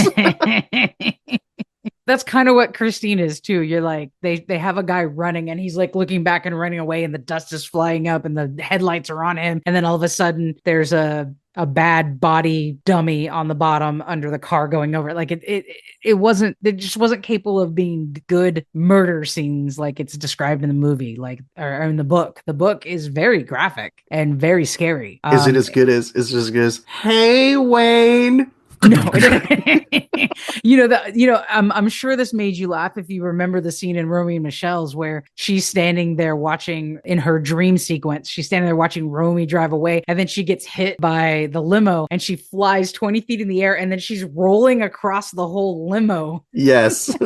That's kind of what Christine is too. You're they have a guy running and he's looking back and running away, and the dust is flying up and the headlights are on him. And then all of a sudden there's a a bad body dummy on the bottom under the car going over it. Like it just wasn't capable of being good murder scenes like it's described in the movie, like or in the book. The book is very graphic and very scary. Is it as good as Hey Wayne? No, I'm sure this made you laugh if you remember the scene in Romy and Michelle's where she's standing there watching in her dream sequence. She's standing there watching Romy drive away, and then she gets hit by the limo and she flies 20 feet in the air, and then she's rolling across the whole limo. Yes.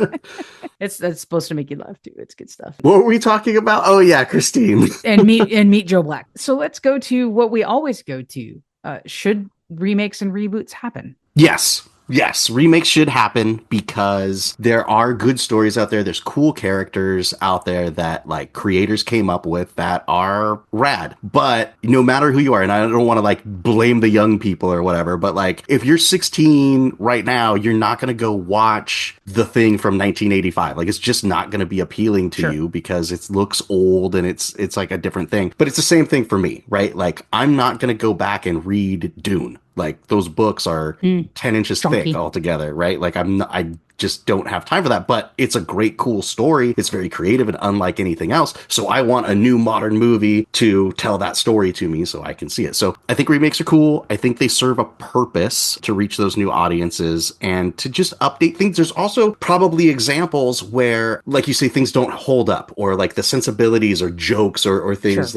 That's supposed to make you laugh too. It's good stuff. What were we talking about? Oh yeah, Christine. and meet Joe Black. So let's go to what we always go to. Should remakes and reboots happen? Yes, remakes should happen because there are good stories out there. There's cool characters out there that like creators came up with that are rad. But no matter who you are, and I don't want to like blame the young people or whatever, but like if you're 16 right now, you're not going to go watch The Thing from 1985. Like it's just not going to be appealing to you because it looks old and it's like a different thing. But it's the same thing for me, right? Like I'm not going to go back and read Dune. Like those books are 10 inches thick altogether, right? Like I just don't have time for that, but it's a great, cool story. It's very creative and unlike anything else. So I want a new modern movie to tell that story to me so I can see it. So I think remakes are cool. I think they serve a purpose to reach those new audiences and to just update things. There's also probably examples where, like you say, things don't hold up or like the sensibilities or jokes or things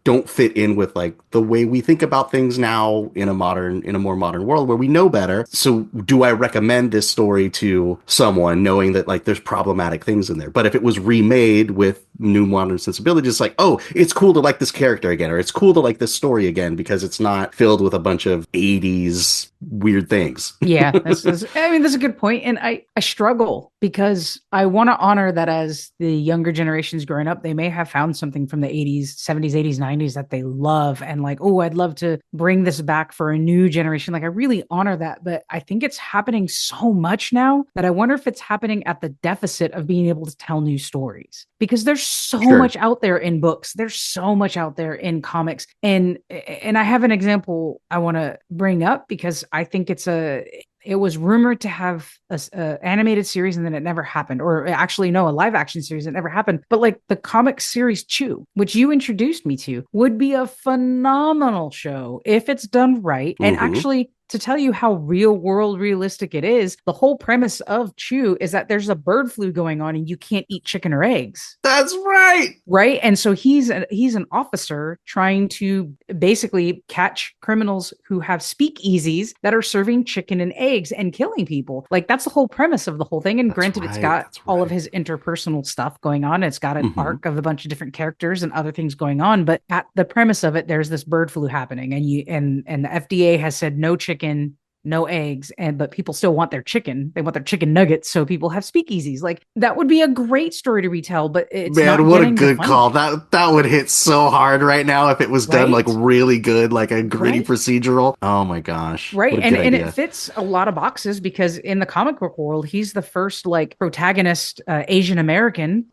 don't fit in with like the way we think about things now in a more modern world where we know better. So do I recommend this story to someone knowing that like there's problematic things in there? But if it was remade with new modern sensibilities, it's like, oh, it's cool to like this character again, or it's cool to like this story again because it's not filled with a bunch of 80s weird things. Yeah, that's a good point. And I struggle because I want to honor that as the younger generations growing up, they may have found something from the 80s, 70s, 80s, 90s that they love. And like, oh, I'd love to bring this back for a new generation. Like I really honor that. But I think it's happening so much now that I wonder if it's happening at the deficit of being able to tell new stories. Because there's so much out there in books. There's so much out there in comics. And I have an example I want to bring up because I think it was rumored to have a animated series and then it never happened, or actually no, a live action series that never happened. But like the comic series Chew, which you introduced me to, would be a phenomenal show if it's done right. And actually, to tell you how realistic it is, the whole premise of Chew is that there's a bird flu going on and you can't eat chicken or eggs. That's right. Right. And so he's an officer trying to basically catch criminals who have speakeasies that are serving chicken and eggs and killing people. Like that's the whole premise of the whole thing. And granted, it's got all of his interpersonal stuff going on. It's got an arc of a bunch of different characters and other things going on. But at the premise of it, there's this bird flu happening, and the FDA has said no chicken, no eggs, but people still want their chicken. They want their chicken nuggets, so people have speakeasies. Like that would be a great story to retell, but it's not what a good call. That would hit so hard right now if it was done like really good, like a gritty procedural. Oh my gosh. Right. And it fits a lot of boxes because in the comic book world, he's the first like protagonist Asian American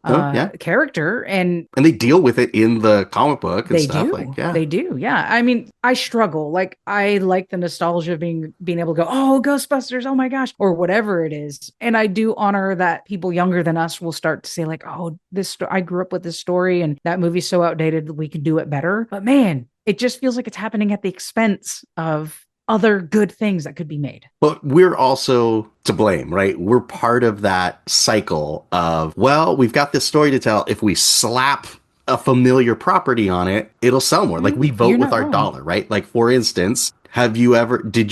character, and they deal with it in the comic book and stuff. They do. Yeah. I mean, I struggle. Like I like the nostalgia of being able to go, oh, Ghostbusters, oh my gosh, or whatever it is. And I do honor that people younger than us will start to say like, oh, I grew up with this story and that movie's so outdated that we can do it better. But man, it just feels like it's happening at the expense of other good things that could be made. But we're also to blame, right? We're part of that cycle of, well, we've got this story to tell. If we slap a familiar property on it, it'll sell more. Like we vote with our dollar, right? Like for instance, did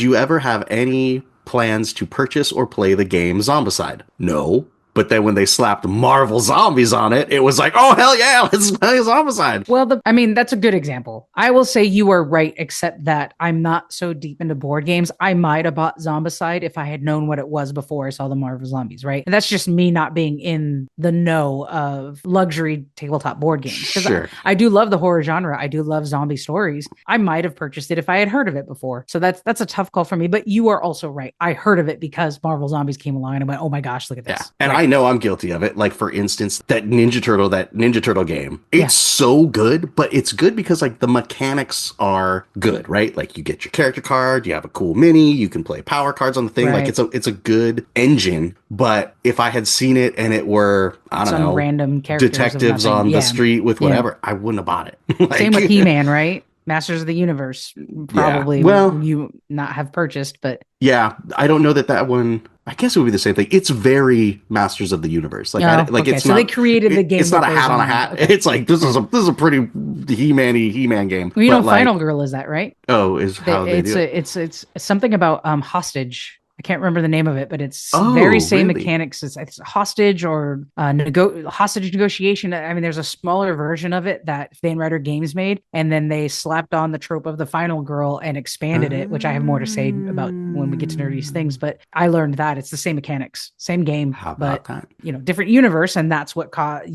you ever have any plans to purchase or play the game Zombicide? No. But then when they slapped Marvel Zombies on it, it was like, oh, hell yeah, let's play Zombicide. Well, that's a good example. I will say you are right, except that I'm not so deep into board games. I might have bought Zombicide if I had known what it was before I saw the Marvel Zombies, right? And that's just me not being in the know of luxury tabletop board games. Sure. I do love the horror genre. I do love zombie stories. I might have purchased it if I had heard of it before. So that's a tough call for me. But you are also right. I heard of it because Marvel Zombies came along and I went, oh my gosh, look at this. Yeah. And I know I'm guilty of it. Like, for instance, that Ninja Turtle game. It's so good, but it's good because like the mechanics are good, right? Like you get your character card, you have a cool mini, you can play power cards on the thing. Right. Like it's a good engine. But if I had seen it and it were, I don't know, random detectives on the street with whatever, I wouldn't have bought it. Like, same with He-Man, right? Masters of the Universe, probably you not have purchased, but yeah, I don't know that one. I guess it would be the same thing. It's very Masters of the Universe. Like, it's so not, they created the game. It's not a hat on a hat. Okay. It's like this is a pretty He-Man game. Well, you know, Final Girl is that, right? Oh, is how they do it. It's something about hostage. I can't remember the name of it, but it's very same mechanics. It's hostage or hostage negotiation. I mean, there's a smaller version of it that Van Ryder Games made, and then they slapped on the trope of the final girl and expanded it, which I have more to say about when we get to nerdiest things. But I learned that it's the same mechanics, same game, but that? Different universe, and that's what caught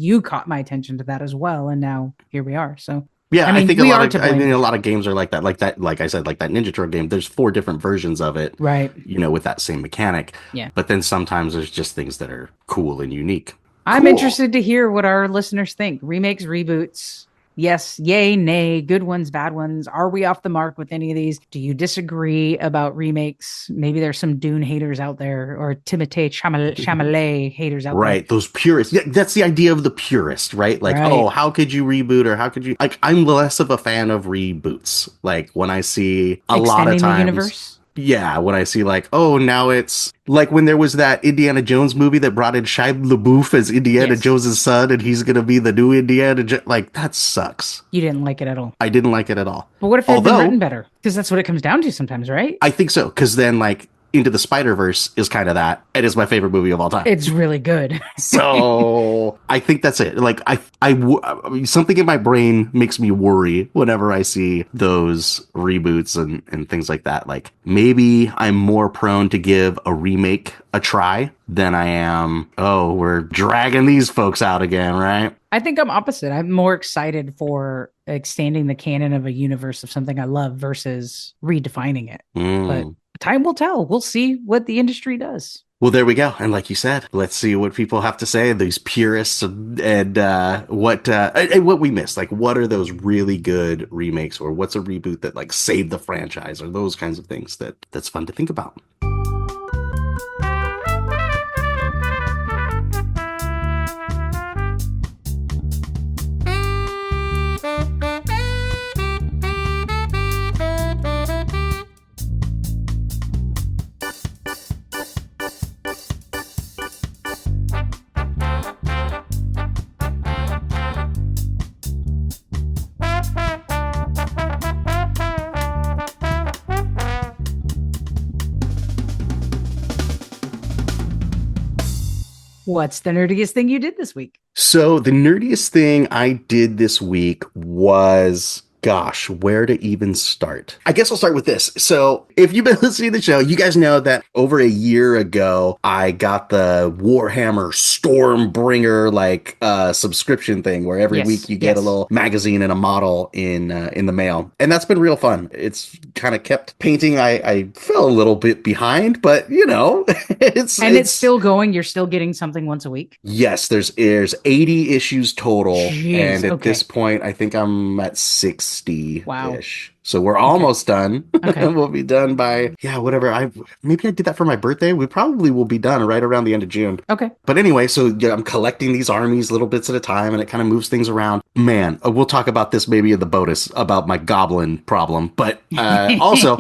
my attention to that as well. And now here we are. So. Yeah, I think a lot of games are like that. Like I said, like that Ninja Turtle game, there's 4 different versions of it. Right. With that same mechanic. Yeah. But then sometimes there's just things that are cool and unique. I'm interested to hear what our listeners think. Remakes, reboots. Yes, yay, nay, good ones, bad ones. Are we off the mark with any of these? Do you disagree about remakes? Maybe there's some Dune haters out there, or Timothée Chalamet haters out there. Right, those purists. Yeah, that's the idea of the purist, right? Like, how could you reboot, or how could you... Like, I'm less of a fan of reboots. Like, when I see a lot of times... the universe? Yeah, when I see like, now it's like when there was that Indiana Jones movie that brought in Shia LaBeouf as Indiana Jones' son, and he's going to be the new Indiana like, that sucks. You didn't like it at all. I didn't like it at all. But what if it had been written better? Because that's what it comes down to sometimes, right? I think so, because then like Into the Spider-Verse is kind of that. It is my favorite movie of all time. It's really good. So I think that's it. Like something in my brain makes me worry whenever I see those reboots and things like that. Like maybe I'm more prone to give a remake a try than I am, we're dragging these folks out again, right? I think I'm opposite. I'm more excited for extending the canon of a universe of something I love versus redefining it. But time will tell. We'll see what the industry does. Well, there we go. And like you said, let's see what people have to say, these purists, and what we missed. Like, what are those really good remakes, or what's a reboot that like saved the franchise, or those kinds of things that's fun to think about. What's the nerdiest thing you did this week? So the nerdiest thing I did this week was... Gosh, where to even start? I guess I'll start with this. So if you've been listening to the show, you guys know that over a year ago, I got the Warhammer Stormbringer subscription thing where every week you get a little magazine and a model in the mail. And that's been real fun. It's kind of kept painting. I fell a little bit behind, but it's still going. You're still getting something once a week? Yes, there's 80 issues total. Jeez, and at this point, I think I'm at 60-ish. Wow. So we're almost done. Okay. We'll be done by, whatever. Maybe I did that for my birthday. We probably will be done right around the end of June. Okay. But anyway, so I'm collecting these armies little bits at a time, and it kind of moves things around. Man, we'll talk about this maybe in the bonus about my goblin problem. But also...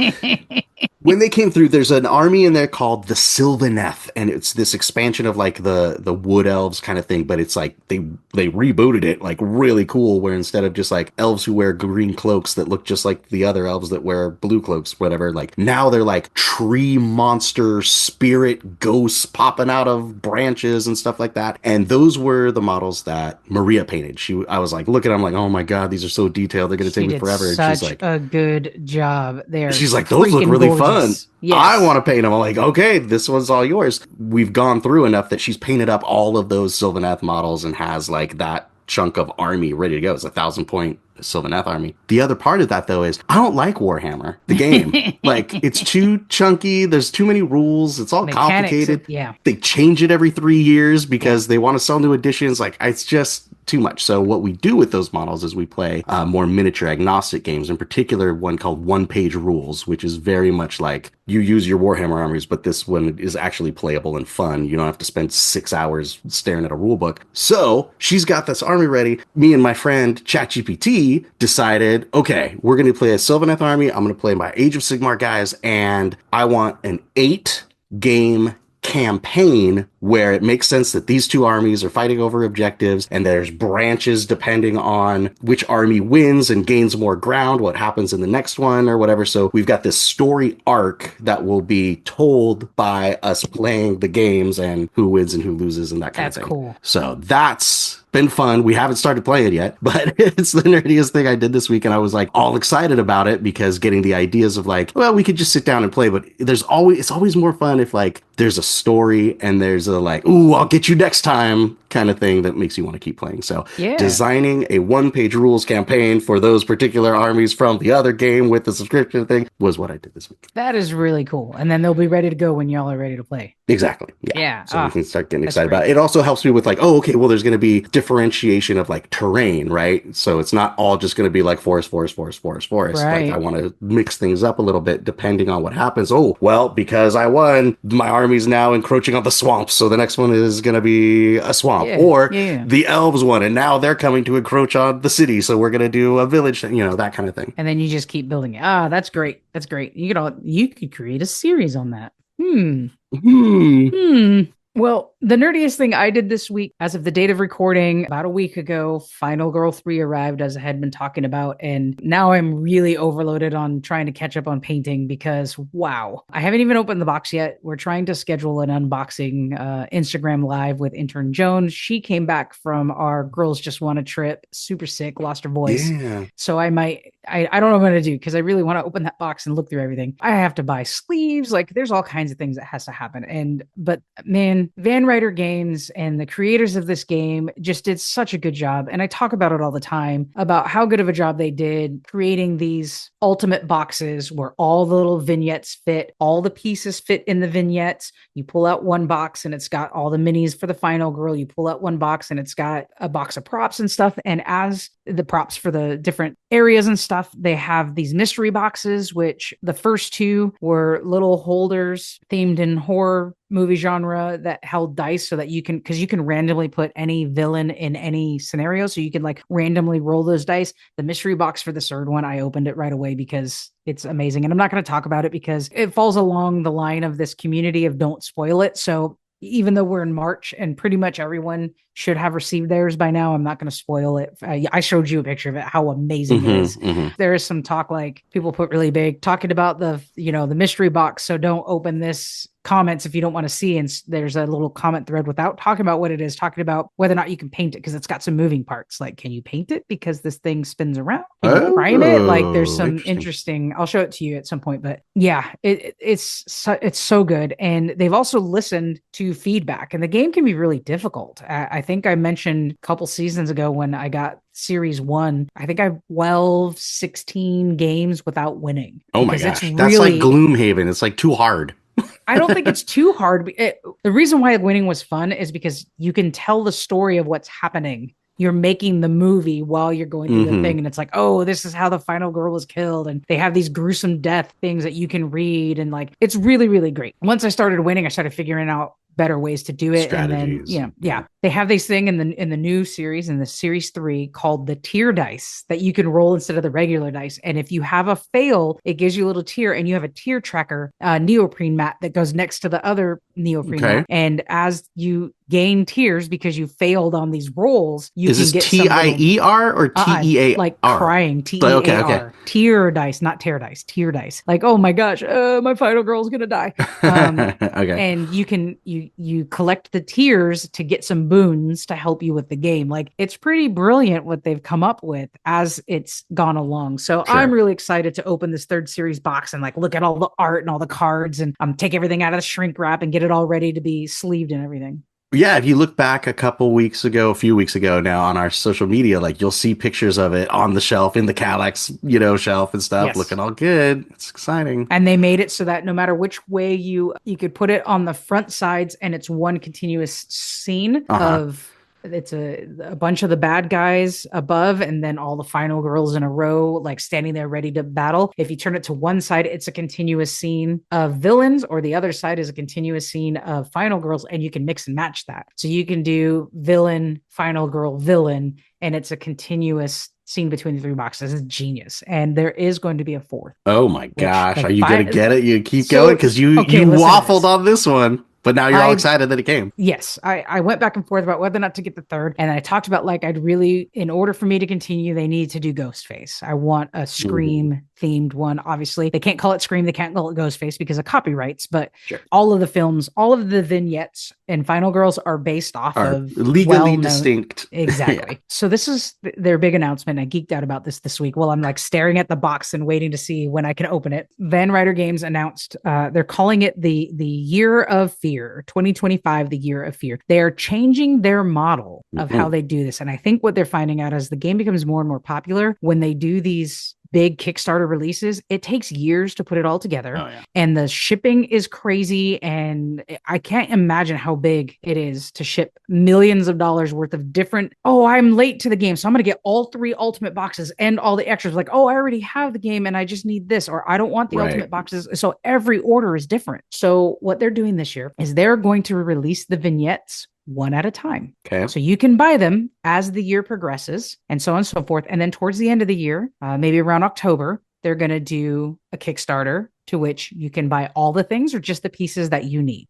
When they came through, there's an army in there called the Sylvaneth, and it's this expansion of like the wood elves kind of thing, but it's like they rebooted it like really cool, where instead of just like elves who wear green cloaks that look just like the other elves that wear blue cloaks, whatever, like now they're like tree monster spirit ghosts popping out of branches and stuff like that. And those were the models that Maria painted. I was like, look at them, like, oh my God, these are so detailed. They're going to take me forever. And she's like, a good job there. She's like, those look really fun. Yes. I want to paint them. I'm like, okay, this one's all yours. We've gone through enough that she's painted up all of those Sylvaneth models and has like that chunk of army ready to go. It's 1,000-point Sylvaneth army. The other part of that, though, is I don't like Warhammer, the game. Like, it's too chunky. There's too many rules. It's all complicated. Yeah. They change it every 3 years because they want to sell new editions. Like, it's just too much. So what we do with those models is we play more miniature agnostic games, in particular one called one-page rules, which is very much like you use your Warhammer armies, but this one is actually playable and fun. You don't have to spend 6 hours staring at a rule book. So she's got this army ready. Me and my friend ChatGPT decided, okay, we're going to play a Sylvaneth army. I'm going to play my Age of Sigmar guys, and I want an 8-game campaign where it makes sense that these two armies are fighting over objectives, and there's branches depending on which army wins and gains more ground, what happens in the next one or whatever. So we've got this story arc that will be told by us playing the games and who wins and who loses and that kind of thing. That's cool. So that's been fun. We haven't started playing it yet, but it's the nerdiest thing I did this week, and I was like all excited about it because getting the ideas of like, well, we could just sit down and play, but it's always more fun if like there's a story and there's a like, ooh, I'll get you next time kind of thing that makes you want to keep playing. So designing a one-page rules campaign for those particular armies from the other game with the subscription thing was what I did this week. That is really cool. And then they'll be ready to go when y'all are ready to play. Exactly. Yeah. So we can start getting excited about it. It also helps me with like, oh, okay, well, there's going to be differentiation of like terrain, right? So it's not all just going to be like forest. Right. Like I want to mix things up a little bit depending on what happens. Oh, well, because I won, my army's now encroaching on the swamps. So the next one is going to be a swamp. The elves won, and now they're coming to encroach on the city. So we're going to do a village, that kind of thing. And then you just keep building it. That's great. That's great. You could create a series on that. Well, the nerdiest thing I did this week, as of the date of recording, about a week ago, Final Girl 3 arrived, as I had been talking about. And now I'm really overloaded on trying to catch up on painting because, wow, I haven't even opened the box yet. We're trying to schedule an unboxing Instagram live with intern Joan. She came back from our Girls Just Want a Trip, super sick, lost her voice. Yeah. So I don't know what I'm going to do because I really want to open that box and look through everything. I have to buy sleeves. Like, there's all kinds of things that has to happen. But man, Van Ryder Games and the creators of this game just did such a good job. And I talk about it all the time about how good of a job they did creating these ultimate boxes where all the little vignettes fit, all the pieces fit in the vignettes. You pull out one box and it's got all the minis for the final girl. You pull out one box and it's got a box of props and stuff. And as the props for the different areas and stuff, they have these mystery boxes, which the first two were little holders themed in horror movie genre that held dice so that you can randomly put any villain in any scenario. So you can like randomly roll those dice. The mystery box for the third one, I opened it right away because it's amazing. And I'm not going to talk about it because it falls along the line of this community of don't spoil it. So even though we're in March and pretty much everyone should have received theirs by now, I'm not going to spoil it. I showed you a picture of it, how amazing it is. There is some talk, like people put really big talking about the mystery box. So don't open this comments if you don't want to see. And there's a little comment thread without talking about what it is, talking about whether or not you can paint it because it's got some moving parts. Like, can you paint it because this thing spins around? Can you prime it? Like, there's some interesting. I'll show it to you at some point. But yeah, it's so good. And they've also listened to feedback, and the game can be really difficult. I think I mentioned a couple seasons ago when I got Series 1, I think I have 16 games without winning. Oh my gosh. That's like Gloomhaven. It's like too hard. I don't think it's too hard. The reason why winning was fun is because you can tell the story of what's happening. You're making the movie while you're going through the thing. And it's like, oh, this is how the final girl was killed. And they have these gruesome death things that you can read. And like, it's really, really great. Once I started winning, I started figuring out better ways to do it. Strategies. And then, they have this thing in the new series, in the series 3, called the tier dice that you can roll instead of the regular dice. And if you have a fail, it gives you a little tier, and you have a tier tracker, neoprene mat that goes next to the other neoprene mat. And as you gain tiers because you failed on these rolls, you can get TIER or TEAR? Like crying, TEAR. Okay. Tier dice, not tear dice, tier dice. Like, oh my gosh, my final girl's gonna die. And you collect the tiers to get some boons to help you with the game. Like, it's pretty brilliant what they've come up with as it's gone along. So I'm really excited to open this third series box and like look at all the art and all the cards and take everything out of the shrink wrap and get it all ready to be sleeved and everything. Yeah, if you look back a few weeks ago now on our social media, like you'll see pictures of it on the shelf in the Calyx, shelf and stuff, Yes. looking all good. It's exciting. And they made it so that no matter which way you could put it on the front sides, and it's one continuous scene of it's a bunch of the bad guys above, and then all the final girls in a row, like standing there ready to battle. If you turn it to one side, it's a continuous scene of villains, or the other side is a continuous scene of final girls, and you can mix and match that. So you can do villain, final girl, villain, and it's a continuous scene between the three boxes. Is genius. And there is going to be a fourth. Oh my gosh. Are you going to get it? You keep going? Because you waffled on this one. But now you're all excited that it came. Yes. I went back and forth about whether or not to get the third. And I talked about in order for me to continue, they need to do Ghostface. I want a Scream themed one. Obviously, they can't call it Scream. They can't call it Ghostface because of copyrights. But all of the films, all of the vignettes and Final Girls are based off of legally distinct. Exactly. So this is their big announcement. I geeked out about this week. Well, I'm like staring at the box and waiting to see when I can open it. Van Ryder Games announced they're calling it the Year of Fear. 2025, the Year of Fear. They are changing their model of how they do this. And I think what they're finding out as the game becomes more and more popular, when they do these big Kickstarter releases, it takes years to put it all together. And the shipping is crazy. And I can't imagine how big it is to ship millions of dollars worth of different, I'm late to the game, so I'm going to get all 3 ultimate boxes and all the extras. Like, I already have the game and I just need this, or I don't want the ultimate boxes. So every order is different. So what they're doing this year is they're going to release the vignettes one at a time. Okay. So you can buy them as the year progresses and so on and so forth. And then towards the end of the year, maybe around October, they're going to do a Kickstarter to which you can buy all the things or just the pieces that you need.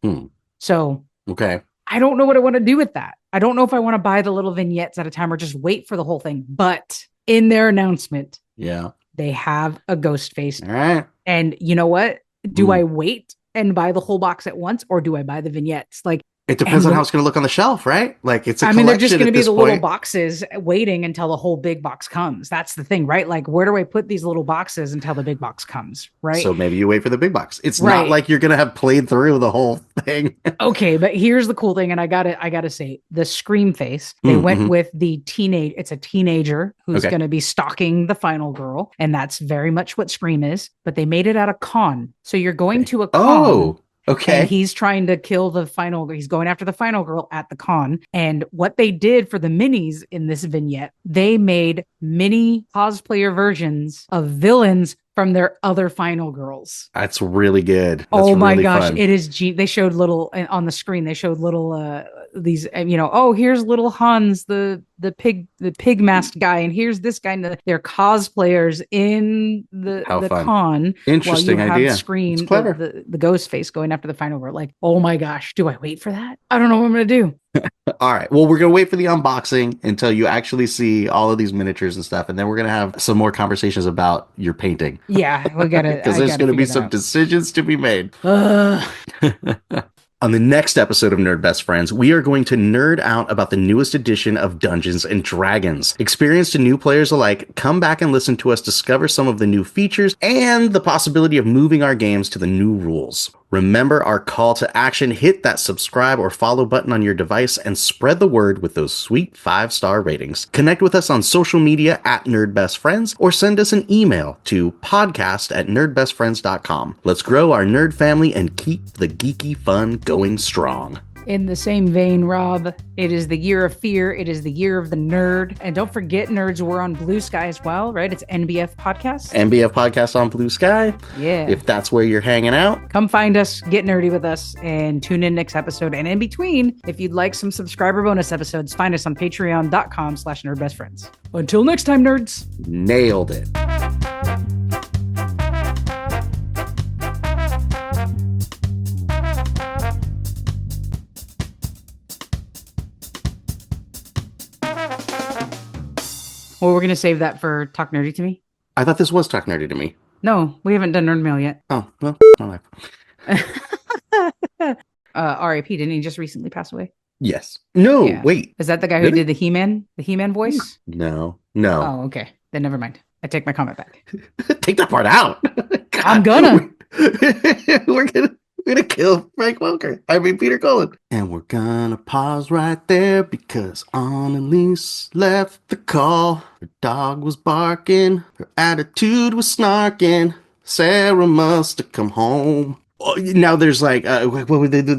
So, I don't know what I want to do with that. I don't know if I want to buy the little vignettes at a time or just wait for the whole thing. But in their announcement, they have a Ghostface. All right. And you know what? Do I wait and buy the whole box at once, or do I buy the vignettes? Like, it depends on how it's going to look on the shelf, right? Like it's a collection. They're just going to be the point. little boxes waiting until the whole big box comes. That's the thing, right? Like, where do I put these little boxes until the big box comes, right? So maybe you wait for the big box. It's not like you're going to have played through the whole thing. Okay, but here's the cool thing, and I gotta say, the Scream face, they went with it's a teenager who's going to be stalking the final girl, and that's very much what Scream is, but they made it at a con. So you're going to a con. Okay. And he's trying to kill he's going after the final girl at the con. And what they did for the minis in this vignette, they made mini cosplayer versions of villains from their other final girls. That's really good. That's my really gosh. fun. It is. They showed little on the screen. They showed little, these, here's little Hans, the pig masked guy. And here's this guy. And they're cosplayers in the con. Interesting while you idea. Have Scream, it's clever. The ghost face going after the final girl. Like, oh my gosh. Do I wait for that? I don't know what I'm going to do. All right. Well, we're going to wait for the unboxing until you actually see all of these miniatures and stuff. And then we're going to have some more conversations about your painting. Yeah, we got to. Because there's going to be some decisions to be made. On the next episode of Nerd Best Friends, we are going to nerd out about the newest edition of Dungeons and Dragons. Experienced and new players alike, come back and listen to us discover some of the new features and the possibility of moving our games to the new rules. Remember our call to action. Hit that subscribe or follow button on your device and spread the word with those sweet 5-star ratings. Connect with us on social media at NerdBestFriends or send us an email to podcast@nerdbestfriends.com. Let's grow our nerd family and keep the geeky fun going strong. In the same vein, Rob, it is the Year of Fear. It is the Year of the Nerd. And don't forget, nerds, we're on Blue Sky as well, right? It's NBF Podcast. NBF Podcast on Blue Sky. Yeah. If that's where you're hanging out. Come find us, get nerdy with us, and tune in next episode. And in between, if you'd like some subscriber bonus episodes, find us on patreon.com/nerdbestfriends. Until next time, nerds. Nailed it. Well, we're going to save that for Talk Nerdy to Me. I thought this was Talk Nerdy to Me. No, we haven't done Nerd Mail yet. Oh, well, my life. R.I.P. Didn't he just recently pass away? Yes. No, wait. Is that the guy who did the He-Man voice? No. Oh, okay. Then never mind. I take my comment back. Take that part out. God, I'm gonna. We're gonna. We're gonna kill Frank Welker. I mean, Peter Cullen. And we're gonna pause right there because Annalise left the call. Her dog was barking. Her attitude was snarking. Sarah must have come home. Oh, now there's like, what would they do?